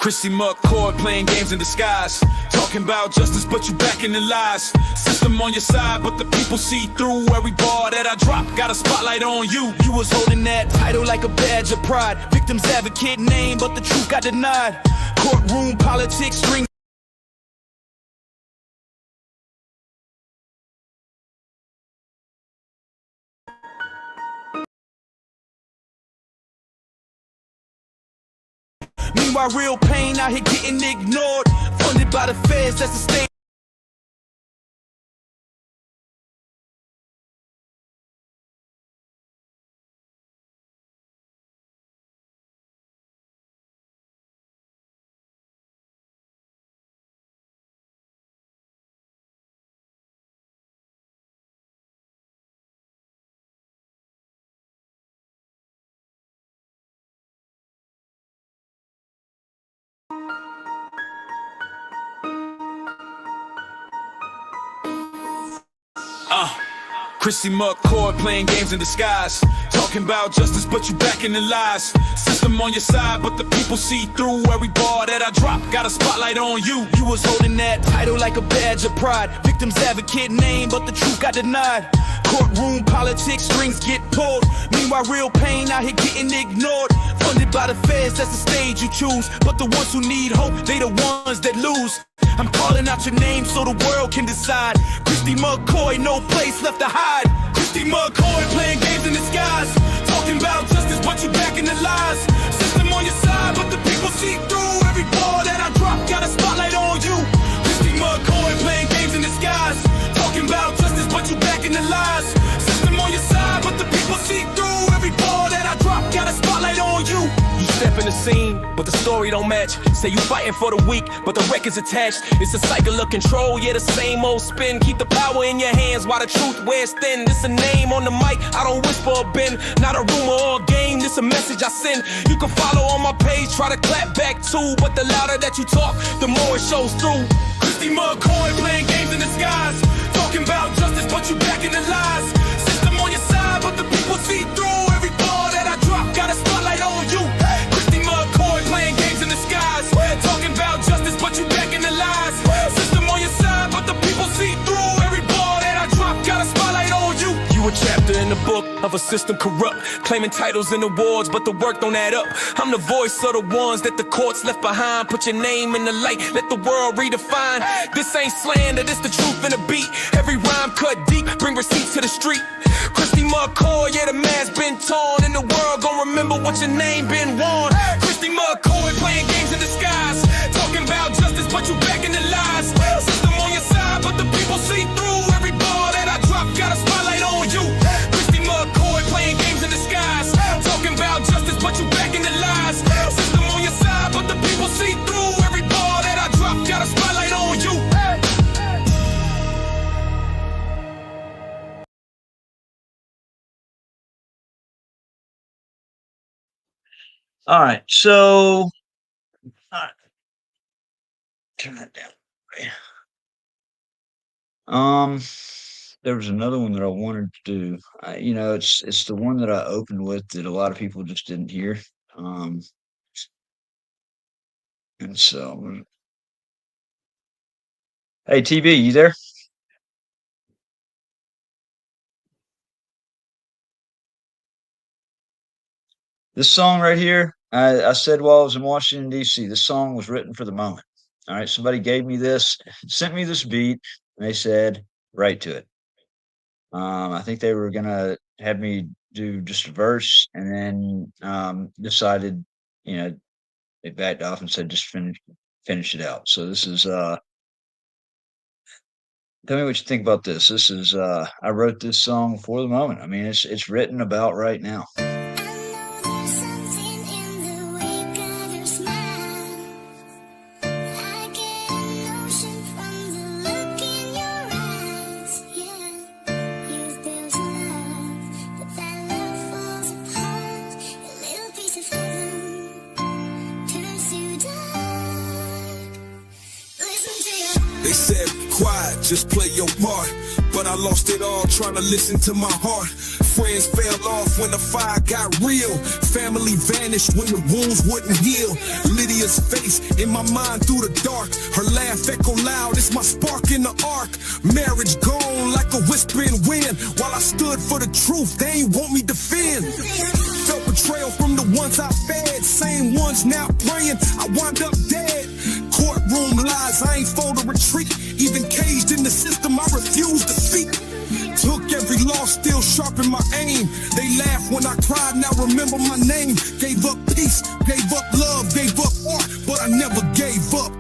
Christy McCoy playing games in disguise, talking about justice, but you back in the lies. System on your side, but the people see through every bar that I drop. Got a spotlight on you. You was holding that title like a badge of pride. Victim's advocate name, but the truth got denied. Courtroom politics, string. Meanwhile, real pain out here getting ignored. Funded by the feds, that's the state. Christy McCoy playing games in disguise, talking about justice, but you back in the lies. System on your side, but the people see through every bar that I drop. Got a spotlight on you. You was holding that title like a badge of pride. Victim's advocate name, but the truth got denied. Courtroom politics, strings get pulled. Meanwhile, real pain out here getting ignored. Funded by the feds, that's the stage you choose. But the ones who need hope, they the ones that lose. I'm calling out your name so the world can decide. Christy McCoy, no place left to hide. Christy McCoy playing games in disguise, talking about justice, but you back in the lies. System on your side, but the people see through every ball that I drop. Got a spotlight on you. Christy McCoy playing games in disguise, talking about justice, but you back in the lies. System on your side, but the people see through every ball that I drop. Got a spotlight on you. You step in the scene, but the story don't match. Say you fighting for the weak, but the record's attached. It's a cycle of control, yeah, the same old spin. Keep the power in your hands while the truth wears thin. This a name on the mic, I don't whisper or bend. Not a rumor or a game, this a message I send. You can follow on my page, try to clap back too, but the louder that you talk, the more it shows through. Christy McCoy playing games in disguise, talking about justice, but you back in the lies. System on your side, but the people see through every ball that I drop. Got a spotlight on you. Christy McCoy playing games in disguise, talking about justice, but you back in the lies. System on your side, but the people see through every ball that I drop. Got a spotlight on you. You a chapter in the book, book of a system corrupt, claiming titles and awards, but the work don't add up. I'm the voice of the ones that the courts left behind. Put your name in the light, let the world redefine. This ain't slander, this the truth in a beat. Every rhyme cut deep, bring receipts to the street. Christy McCoy, yeah, the mask been torn, and the world gon' remember what your name been worn. Christy McCoy playing games in disguise, talking about justice, but you back in the lies. System on your side, but the people see through. Every ball that I drop got a spotlight on you. Christy McCoy playing games in disguise, talking about justice, but you back in the lies. System on your side, but the people see through. Every ball that I drop got a spotlight on you. All right, so all right. Turn that down. There was another one that I wanted to do. It's the one that I opened with that a lot of people just didn't hear. And so, hey, TB, you there? This song right here, I said while I was in Washington, D.C., this song was written for the moment. All right, somebody gave me this, sent me this beat, and they said, write to it. I think they were gonna have me do just a verse, and then decided, they backed off and said just finish it out. So this is tell me what you think about this. This is I wrote this song for the moment. I mean, it's written about right now. They said, quiet, just play your part. But I lost it all trying to listen to my heart. Friends fell off when the fire got real. Family vanished when the wounds wouldn't heal. Lydia's face in my mind through the dark. Her laugh echo loud, it's my spark in the arc. Marriage gone like a whispering wind. While I stood for the truth, they ain't want me defend. Felt betrayal from the ones I fed. Same ones now praying, I wound up dead. Courtroom lies, I ain't for to retreat. Even caged in the system, I refuse to speak. Took every loss, still sharpen my aim. They laugh when I cried, now remember my name. Gave up peace, gave up love, gave up art, but I never gave up.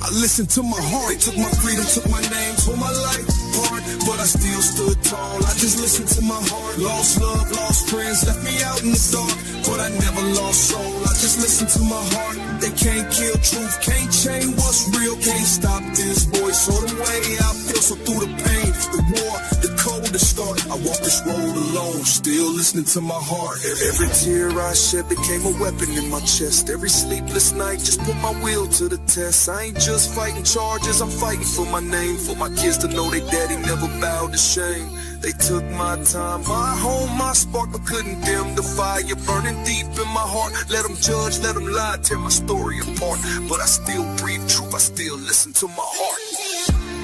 I listened to my heart. They took my freedom, took my name, tore my life apart, but I still stood tall. I just listened to my heart. Lost love, lost friends, left me out in the dark, but I never lost soul. I just listened to my heart. They can't kill truth, can't change what's real, can't stop this voice or the way I feel. So through the pain, the war, the cold, the start, I walk this road alone, still listening to my heart. Every tear I shed became a weapon in my chest. Every sleepless night just put my will to the test. I ain't just fighting charges, I'm fighting for my name, for my kids to know they daddy never bowed to shame. They took my time, my home, my spark, but couldn't dim the fire burning deep in my heart. Let them judge, let them lie, tear my story apart, but I still breathe truth, I still listen to my heart.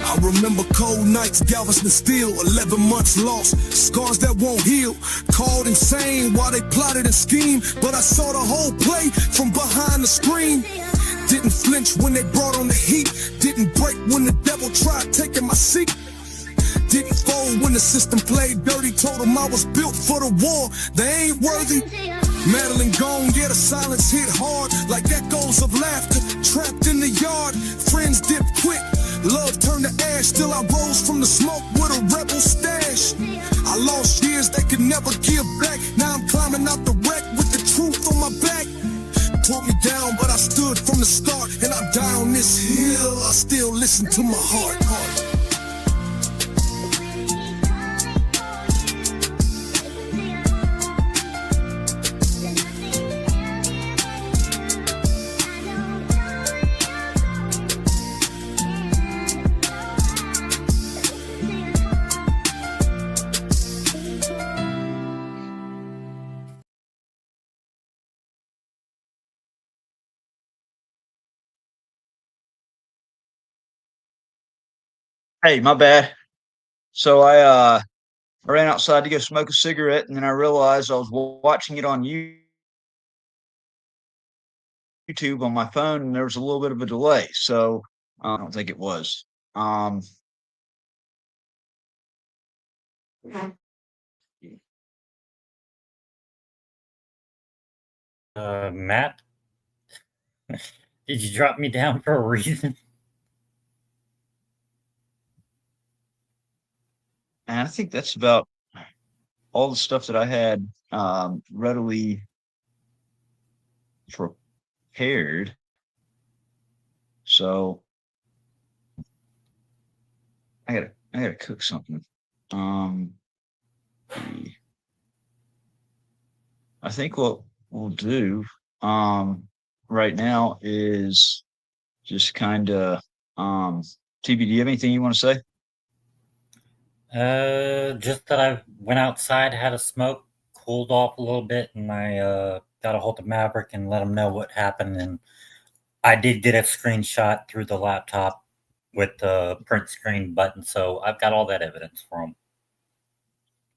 I remember cold nights, Galveston Steel, 11 months lost, scars that won't heal. Called insane while they plotted and schemed, but I saw the whole play from behind the screen. Didn't flinch when they brought on the heat, didn't break when the devil tried taking my seat. Didn't fold when the system played dirty, told them I was built for the war, they ain't worthy. Madeline gone, yeah, the silence hit hard, like echoes of laughter, trapped in the yard. Friends dipped quick, love turned to ash, still I rose from the smoke with a rebel stash. I lost years they could never give back, now I'm climbing out the wreck with the truth on my back. Tore me down, but I stood from the start, and I die on this hill, I still listen to my heart. Hey, my bad. So I I ran outside to go smoke a cigarette, and then I realized I was watching it on YouTube on my phone, and there was a little bit of a delay. So I don't think it was. Matt, did you drop me down for a reason? And I think that's about all the stuff that I had readily prepared. So I gotta cook something. I think what we'll do right now is just kind of TB. Do you have anything you want to say? Just that I went outside, had a smoke, cooled off a little bit, and I got a hold of Maverick and let him know what happened. And I did get a screenshot through the laptop with the print screen button, so I've got all that evidence for him.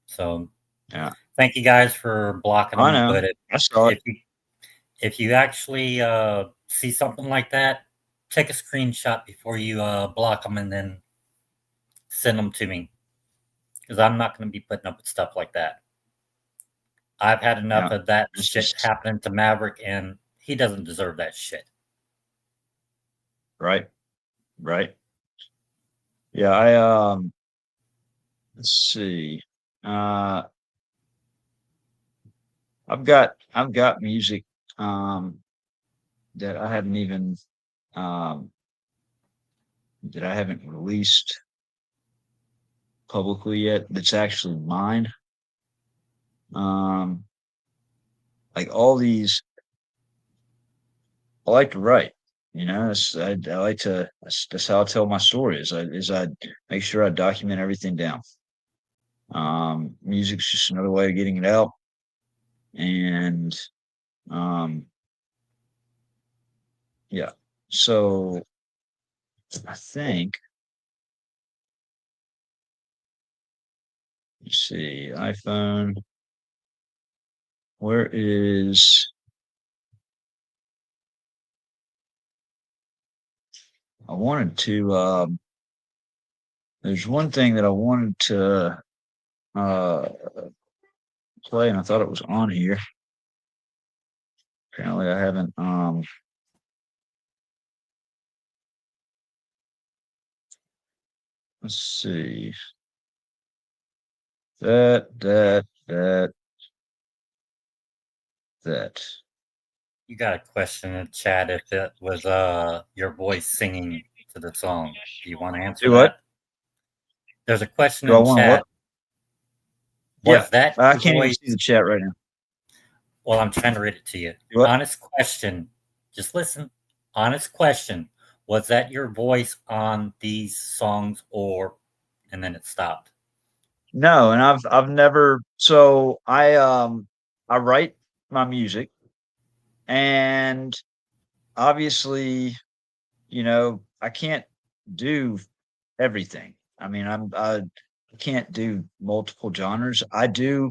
So, yeah, thank you guys for blocking I them. know. But I saw it. if you actually see something like that, take a screenshot before you block them, and then send them to me, because I'm not going to be putting up with stuff like that. I've had enough of that shit happening to Maverick, and he doesn't deserve that shit. Right. Yeah, I let's see. I've got music that I haven't even that I haven't released publicly yet that's actually mine. Like all these, I like to write. You know, I like to. That's how I tell my story. I make sure I document everything down. Music's just another way of getting it out, and yeah. So I think. Let's see, iPhone. Where is? I wanted to. There's one thing that I wanted to play, and I thought it was on here. Apparently, I haven't. Let's see. That. You got a question in the chat if it was your voice singing to the song. Do you want to answer Do what? that? There's a question Do I in want chat. what? Was that I your can't even voice? see the chat right now. Well, I'm trying to read it to you. What? Honest question. Just listen. Honest question. Was that your voice on these songs, or and then it stopped? No, and I've never. So I write my music, and obviously, you know, I can't do everything. I mean, I can't do multiple genres. I do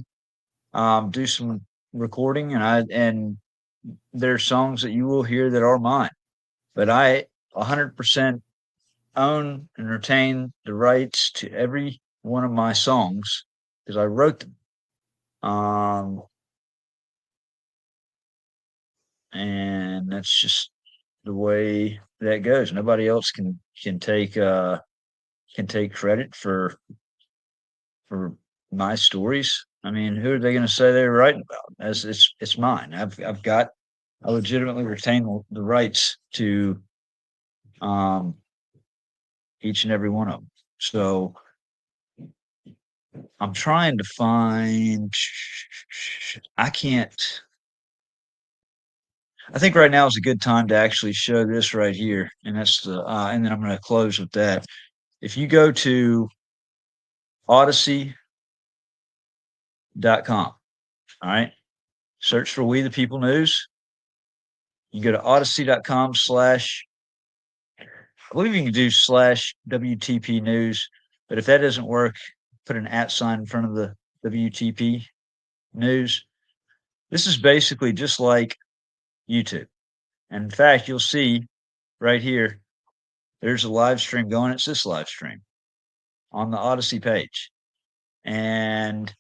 some recording, and there's songs that you will hear that are mine, but I 100% own and retain the rights to every one of my songs because I wrote them. And that's just the way that goes. Nobody else can take credit for my stories. I mean, who are they going to say they were writing about? As it's mine. I legitimately retain the rights to each and every one of them. So I'm trying to find. I can't. I think right now is a good time to actually show this right here, and that's the. And then I'm going to close with that. If you go to Odyssey.com, all right, search for We the People News. You go to Odyssey.com / I believe you can do / WTP News, but if that doesn't work, put an @ in front of the WTP news. This is basically just like YouTube. And in fact, you'll see right here, there's a live stream going. It's this live stream on the Odyssey page. And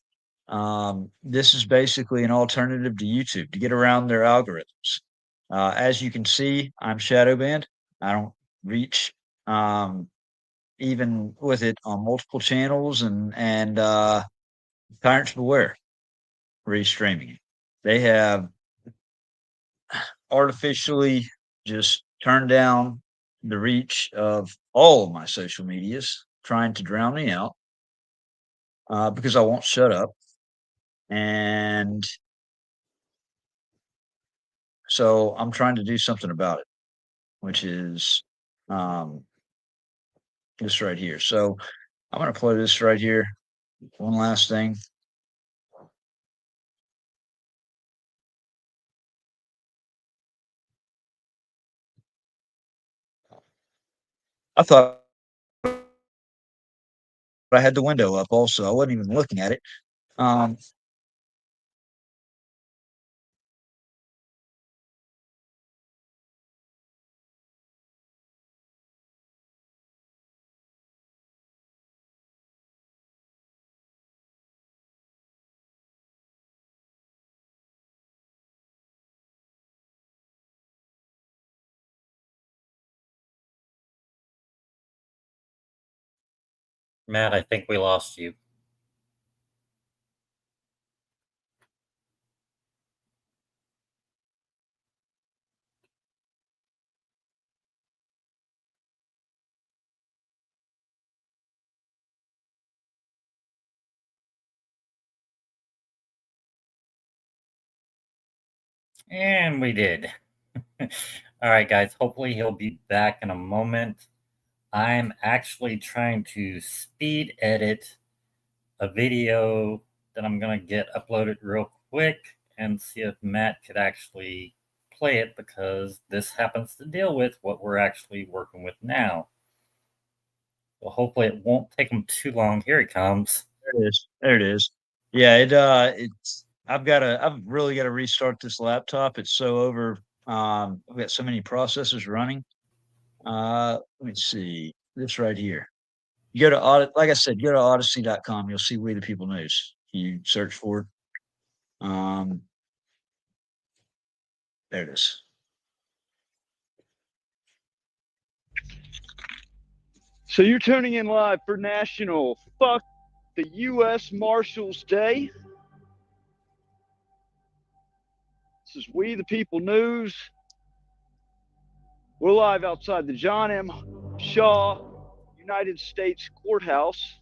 this is basically an alternative to YouTube to get around their algorithms. As you can see, I'm shadow banned. I don't reach even with it on multiple channels, and Tyrants Beware restreaming it. They have artificially just turned down the reach of all of my social medias, trying to drown me out because I won't shut up. And so I'm trying to do something about it, which is this right here. So I'm going to play this right here. One last thing. I thought I had the window up also. I wasn't even looking at it. Matt, I think we lost you. And we did. All right, guys. Hopefully he'll be back in a moment. I'm actually trying to speed edit a video that I'm going to get uploaded real quick and see if Matt could actually play it, because this happens to deal with what we're actually working with now. Well, hopefully it won't take him too long. Here he comes. There it is. There it is. Yeah, it's I've really got to restart this laptop. It's so over. I've got so many processors running. Let me see this right here. You go to like I said, go to odyssey.com. You'll see We the People News. You search for it. There it is. So you're tuning in live for National Fuck the U.S. Marshals Day. This is We the People News. We're live outside the John M. Shaw United States Courthouse,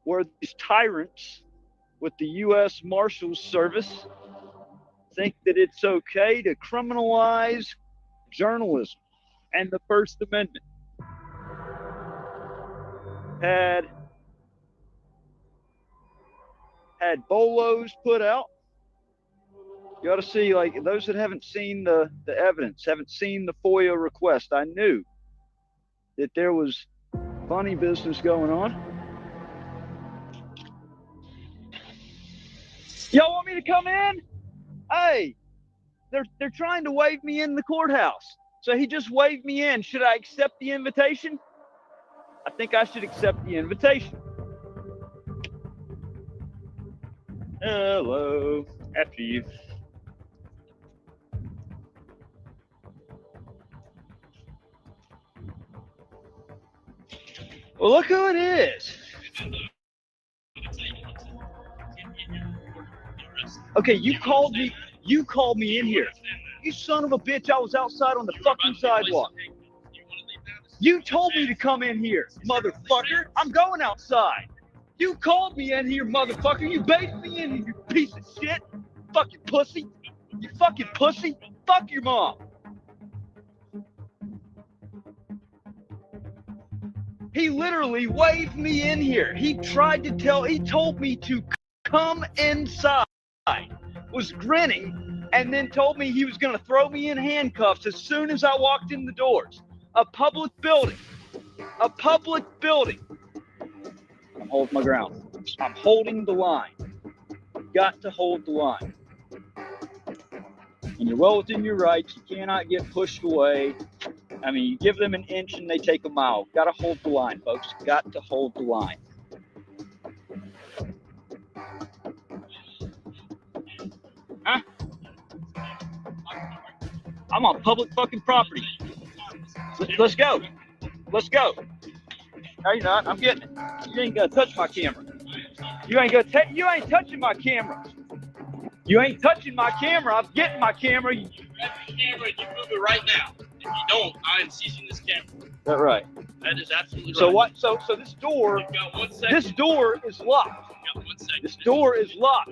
where these tyrants with the U.S. Marshals Service think that it's okay to criminalize journalism and the First Amendment. Had bolos put out. You ought to see, like, those that haven't seen the evidence, haven't seen the FOIA request. I knew that there was funny business going on. Y'all want me to come in? Hey, they're trying to wave me in the courthouse. So he just waved me in. Should I accept the invitation? I think I should accept the invitation. Hello. After you. Well, look who it is. Okay, you called me in here. You son of a bitch, I was outside on the fucking sidewalk. You told me to come in here, motherfucker. I'm going outside. You called me in here, motherfucker. You baited me in here, you piece of shit. Fucking pussy. You fucking pussy. Fuck your mom. He literally waved me in here. He told me to come inside. Was grinning and then told me he was going to throw me in handcuffs as soon as I walked in the doors. A public building. I'm holding my ground. I'm holding the line. Got to hold the line. When you're well within your rights, you cannot get pushed away. I mean, you give them an inch and they take a mile. Got to hold the line, folks. Got to hold the line. Huh? I'm on public fucking property. Let's go. Let's go. No, you're not. I'm getting it. You ain't gonna touch my camera. You ain't touching my camera. You ain't touching my camera. I'm getting my camera. You grab your camera and you move it right now. If you don't, I am seizing this camera. That's right. That is absolutely right. So what? So this door. You've got 1 second. This door is locked. You've got 1 second. This door is locked.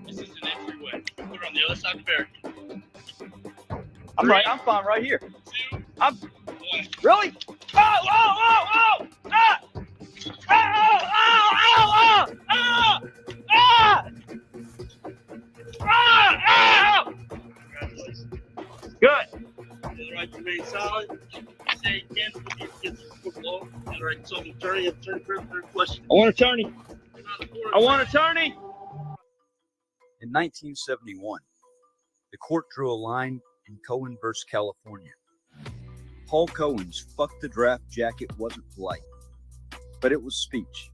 This is an entryway. Put it on the other side of the barricade. I'm right. I'm fine right here. 2, I'm 1. really. Oh! Ah! Ah! Ah! Ah! Ah! Ah! Congratulations. Good. The right to remain silent. Say cancel if you get some below. All right, so attorney, question. I want attorney. I want attorney. In 1971, the court drew a line in Cohen versus California. Paul Cohen's "fuck the draft jacket" wasn't polite, but it was speech.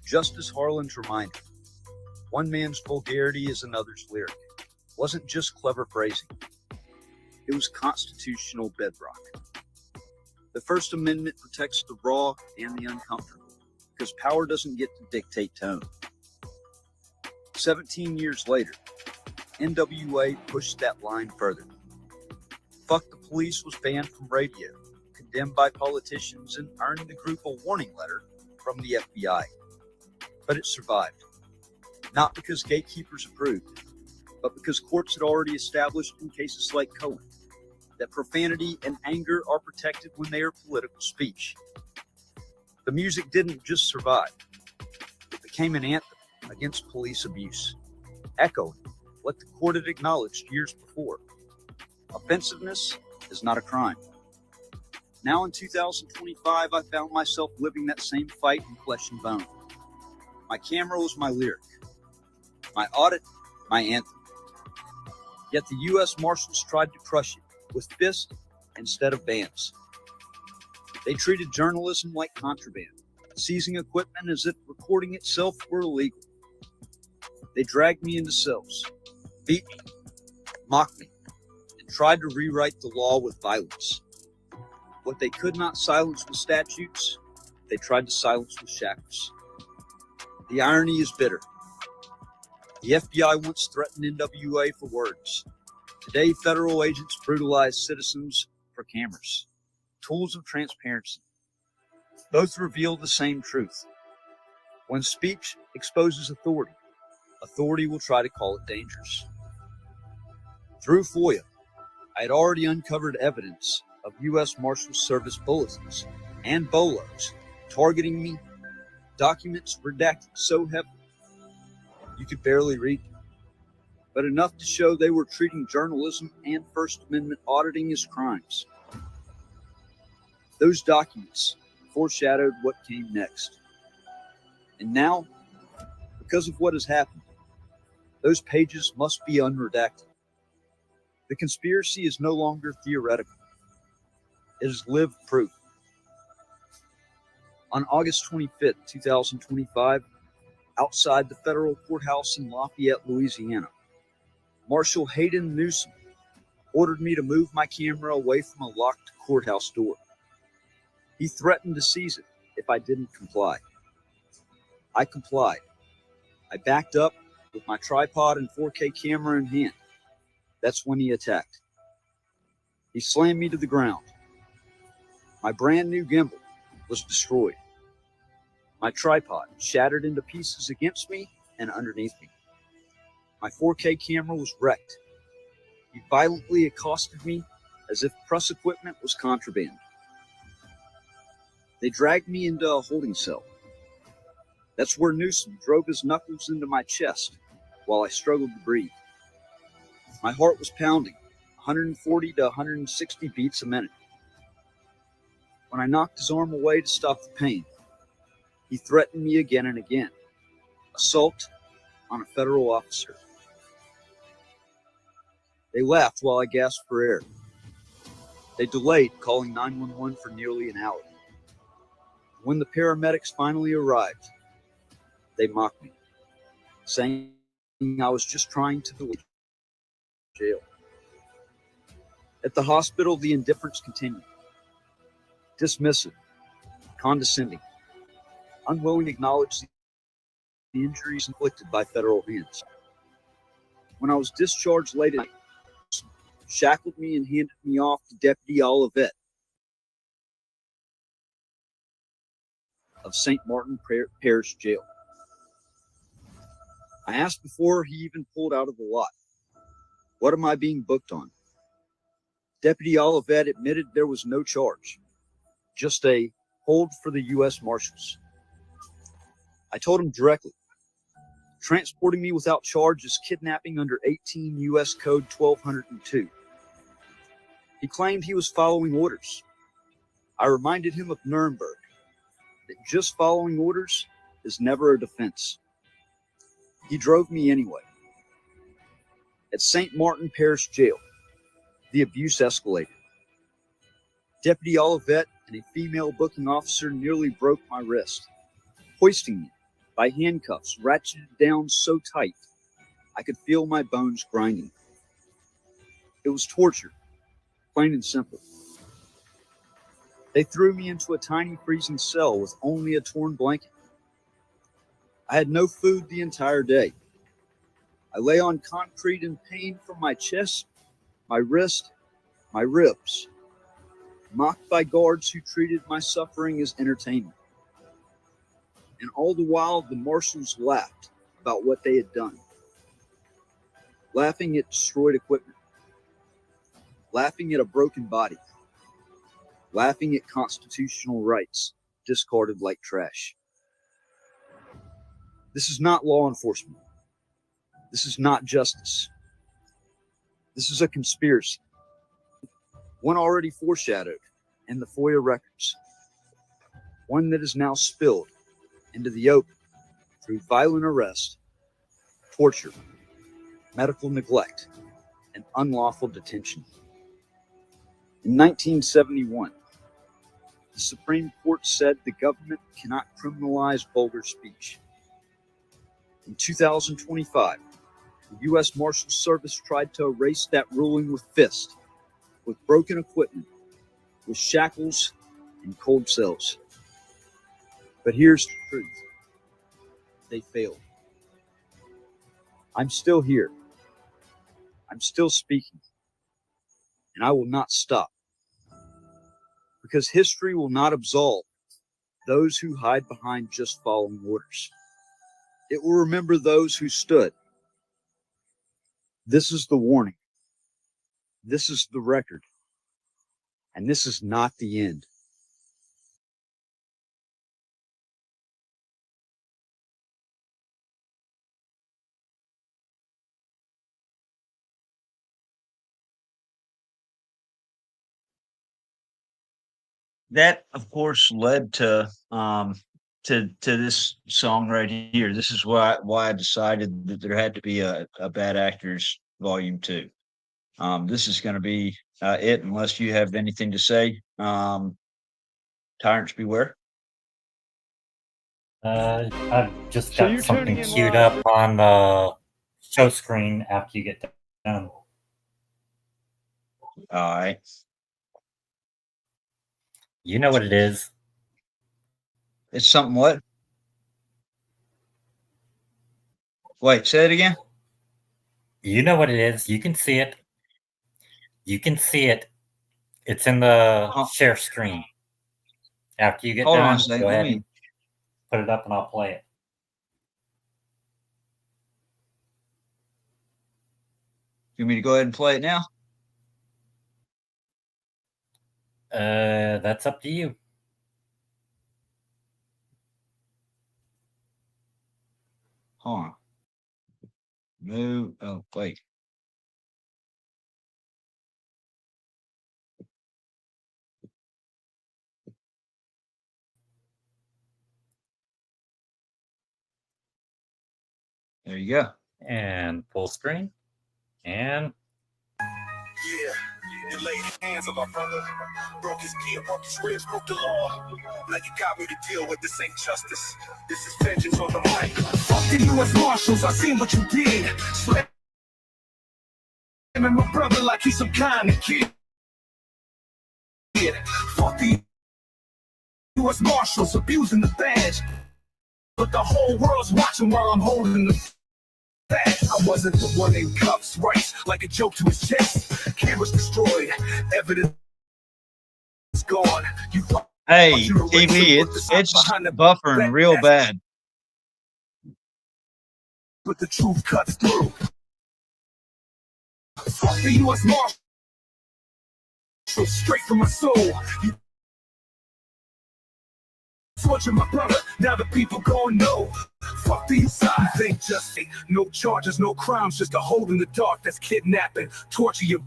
Justice Harlan's reminder, one man's vulgarity is another's lyric, wasn't just clever phrasing. It was constitutional bedrock. The First Amendment protects the raw and the uncomfortable, because power doesn't get to dictate tone. 17 years later, NWA pushed that line further. Fuck the Police was banned from radio, condemned by politicians, and earned the group a warning letter from the FBI. But it survived. Not because gatekeepers approved, but because courts had already established in cases like Cohen that profanity and anger are protected when they are political speech. The music didn't just survive. It became an anthem against police abuse, echoing what the court had acknowledged years before. Offensiveness is not a crime. Now in 2025, I found myself living that same fight in flesh and bone. My camera was my lyric, my audit, my anthem. Yet the U.S. Marshals tried to crush it with fists instead of bans. They treated journalism like contraband, seizing equipment as if recording itself were illegal. They dragged me into cells, beat me, mocked me, and tried to rewrite the law with violence. What they could not silence with statutes, they tried to silence with shackles. The irony is bitter. The FBI once threatened NWA for words. Today, federal agents brutalize citizens for cameras. Tools of transparency. Both reveal the same truth. When speech exposes authority, authority will try to call it dangerous. Through FOIA, I had already uncovered evidence of U.S. Marshals Service bulletins and BOLOs targeting me, documents redacted so heavily you could barely read them, but enough to show they were treating journalism and First Amendment auditing as crimes. Those documents foreshadowed what came next. And now, because of what has happened, those pages must be unredacted. The conspiracy is no longer theoretical. It is lived proof. On August 25th, 2025, outside the federal courthouse in Lafayette, Louisiana, Marshal Hayden Newsom ordered me to move my camera away from a locked courthouse door. He threatened to seize it if I didn't comply. I complied. I backed up with my tripod and 4K camera in hand. That's when he attacked. He slammed me to the ground. My brand new gimbal was destroyed. My tripod shattered into pieces against me and underneath me. My 4K camera was wrecked. He violently accosted me as if press equipment was contraband. They dragged me into a holding cell. That's where Newsom drove his knuckles into my chest while I struggled to breathe. My heart was pounding, 140 to 160 beats a minute. When I knocked his arm away to stop the pain, He threatened me again and again. Assault on a federal officer. They laughed while I gasped for air. They delayed calling 911 for nearly an hour. When the paramedics finally arrived, they mocked me, saying I was just trying to delete jail. At the hospital, the indifference continued. Dismissive, condescending, unwilling to acknowledge the injuries inflicted by federal hands. When I was discharged late at night, shackled me and handed me off to Deputy Olivet of St. Martin Parish Jail. I asked before he even pulled out of the lot, "What am I being booked on?" Deputy Olivet admitted there was no charge, just a hold for the U.S. Marshals. I told him directly, transporting me without charge is kidnapping under 18 U.S. Code 1202. He claimed he was following orders. I reminded him of Nuremberg, that just following orders is never a defense. He drove me anyway. At St. Martin Parish Jail, the abuse escalated. Deputy Olivet and a female booking officer nearly broke my wrist, hoisting me by handcuffs ratcheted down so tight I could feel my bones grinding. It was torture, plain and simple. They threw me into a tiny freezing cell with only a torn blanket. I had no food the entire day. I lay on concrete in pain from my chest, my wrist, my ribs, mocked by guards who treated my suffering as entertainment. And all the while, the marshals laughed about what they had done, laughing at destroyed equipment, laughing at a broken body, laughing at constitutional rights discarded like trash. This is not law enforcement. This is not justice. This is a conspiracy, one already foreshadowed in the FOIA records, one that is now spilled into the open through violent arrest, torture, medical neglect, and unlawful detention. In 1971, the Supreme Court said the government cannot criminalize vulgar speech. In 2025, the U.S. Marshal Service tried to erase that ruling with fists, with broken equipment, with shackles and cold cells. But here's the truth. They failed. I'm still here. I'm still speaking. And I will not stop. Because history will not absolve those who hide behind just following orders. It will remember those who stood. This is the warning. This is the record. And this is not the end. That, of course, led to this song right here. This is why I decided that there had to be a Bad Actors Volume 2. This is going to be it, unless you have anything to say. Tyrants Beware. I've just So got you're something tuning in queued live up on the show screen after you get done. All right. You know what it is. It's something what? Wait, say it again. You know what it is. You can see it. You can see it. It's in the share screen. After you get Hold on a done, second. go Let ahead me. and put it up and I'll play it. You want me to go ahead and play it now? That's up to you. Hold on. Move. Oh, wait. There you go. And full screen. And You laid hands on my brother, broke his gear, broke his ribs, broke the law. Now you got me to deal with this ain't justice. This is vengeance on the mic. Fuck the U.S. Marshals, I seen what you did. Slamming my brother like he's some kind of kid. Fuck the U.S. Marshals abusing the badge, but the whole world's watching while I'm holding the badge. I wasn't the one in cuffs, right? Like a joke to his chest. Cameras destroyed, evidence gone. Hey, TV, it's buffering real bad. But the truth cuts through. Fuck the U.S. Marshals, straight from my soul. You torture my brother, now the people gon' know. Fuck the side, think just no charges, no crimes, just a hole in the dark that's kidnapping, torture your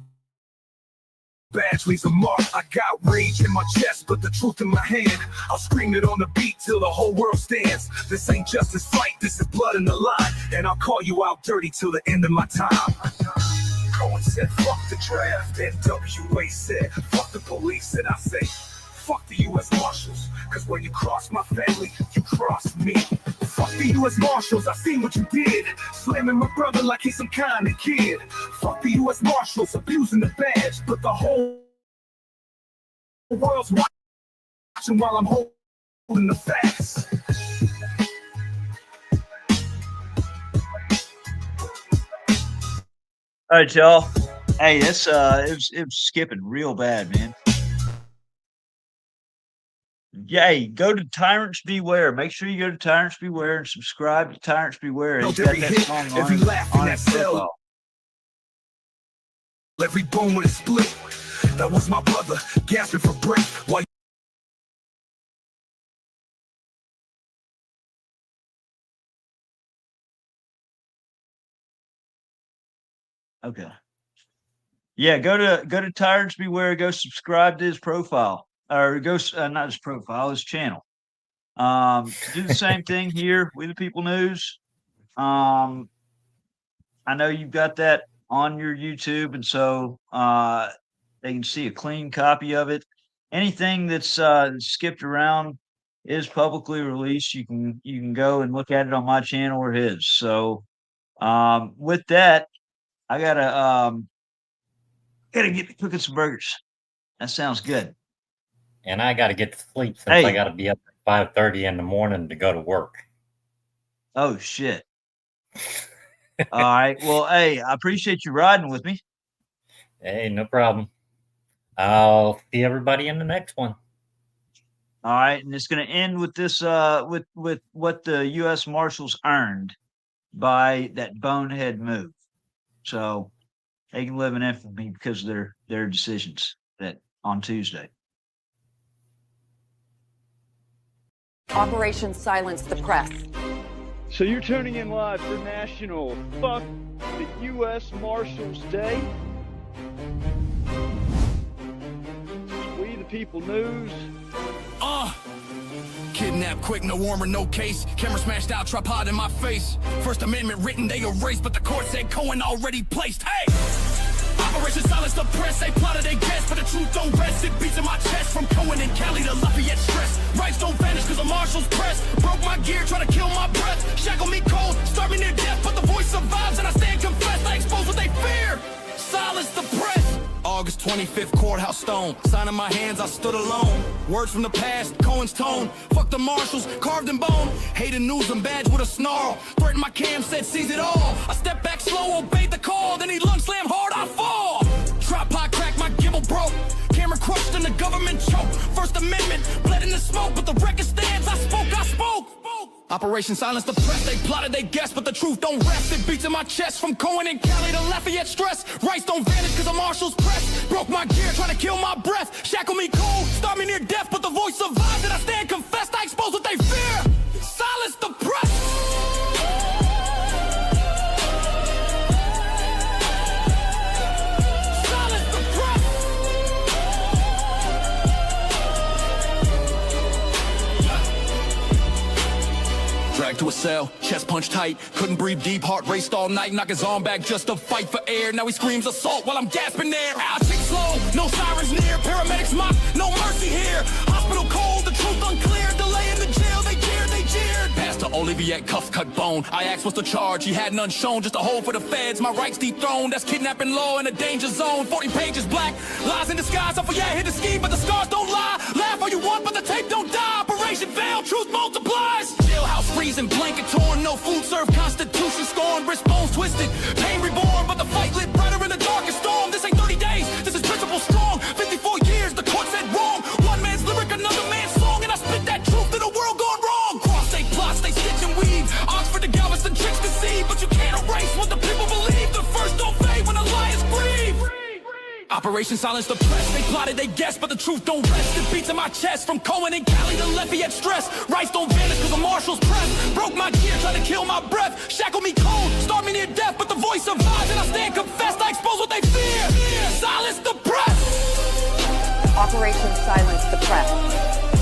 badge leaves a mark. I got rage in my chest, but the truth in my hand. I'll scream it on the beat till the whole world stands. This ain't just a fight, this is blood in the line, and I'll call you out dirty till the end of my time. Cohen said fuck the draft, NWA said fuck the police, and I say fuck the U.S. Marshals, cause when you cross my family, you cross me. Fuck the U.S. Marshals, I seen what you did. Slamming my brother like he's some kind of kid. Fuck the U.S. Marshals, abusing the badge, but the whole world's watching while I'm holding the facts. All right, y'all. Hey, this it was skipping real bad, man. Yay, go to Tyrants Beware. Make sure you go to Tyrants Beware and subscribe to Tyrants Beware. He's got that song on his profile. Every bone with a split. That was my brother, gasping for breath. While Okay. Yeah, go to Tyrants Beware. Go subscribe to his profile, or go not his profile, his channel. Do the same thing here with the People News. I know you've got that on your YouTube, and so they can see a clean copy of it. Anything that's skipped around is publicly released. You can go and look at it on my channel or his. So with that, I gotta get cooking some burgers. That sounds good. And I got to get to sleep since I got to be up at 5:30 in the morning to go to work. Oh, shit. All right. Well, hey, I appreciate you riding with me. Hey, no problem. I'll see everybody in the next one. All right. And it's going to end with this, with what the U.S. Marshals earned by that bonehead move. So they can live in infamy because of their decisions that on Tuesday. Operation Silence the Press. So you're tuning in live for National Fuck the U.S. Marshals Day. We the People News. Kidnapped quick, no warmer, no case. Camera smashed out, tripod in my face. First Amendment written, they erased, but the court said Cohen already placed. Hey! Operation Silence the Press, they plotted, they guessed, but the truth don't rest. It beats in my chest from Cohen and Cali to Lafayette stress. Rights don't vanish cause the marshals press. Broke my gear, try to kill my breath. Shackle me cold, start me near death, but the voice survives and I stand confessed. I expose what they fear. Silence the press. August 25th, courthouse stone. Sign in my hands, I stood alone. Words from the past, Cohen's tone. Fuck the marshals, carved in bone. Hated news and badge with a snarl. Threatened my cam, said seize it all. I stepped back slow, obeyed the call. Then he lung slam hard, I fall. Tripod cracked, my gimbal broke. Camera crushed and the government choked. First Amendment, bled in the smoke, but the record stands. I spoke. Operation Silence the Press, they plotted, they guessed, but the truth don't rest. It beats in my chest from Cohen and Cali to Lafayette stress. Rights don't vanish cause the marshals press. Broke my gear, trying to kill my breath. Shackle me cold, start me near death, but the voice survives and I stand confessed. I expose what they fear. Silence the press. Dragged to a cell, chest punch tight, couldn't breathe deep, heart raced all night, knock his arm back just to fight for air. Now he screams assault while I'm gasping there. I tick slow, no sirens near, paramedics mock, no mercy here. Hospital cold, the truth unclear, delay in the jail, they jeered. Pastor Olivier, cuff cut bone. I asked what's the charge, he had none shown, just a hold for the feds. My rights dethroned, that's kidnapping law in a danger zone. 40 pages black, lies in disguise. I forget, hit the scheme, but the scars don't lie. Laugh all you want, but the tape don't die. Operation failed, truth multiplies. Jailhouse freezing, blanket torn, no food served, constitution scorned, wrist bones twisted, pain reborn, but the fight lit brighter in the darkest storm. This ain't 30 days, this is principle strong. 54 years, the court said wrong. One man's lyric, another man's song, and I spit that truth in a world gone wrong. Cross they plots, they stitch and weave. Oxford to Galveston, tricks deceive, but you can't erase what the people believe. The first don't fade when the liars grieve. Operation Silence the Press, they plotted, they guessed, but the truth don't rest. It beats in my chest, from Cohen and Cali to Lafayette stress. Rights don't vanish cause the marshals press. Broke my gear, tried to kill my breath. Shackle me cold, start me near death, but the voice survives and I stand confessed. I expose what they fear. Silence the press. Operation Silence the Press.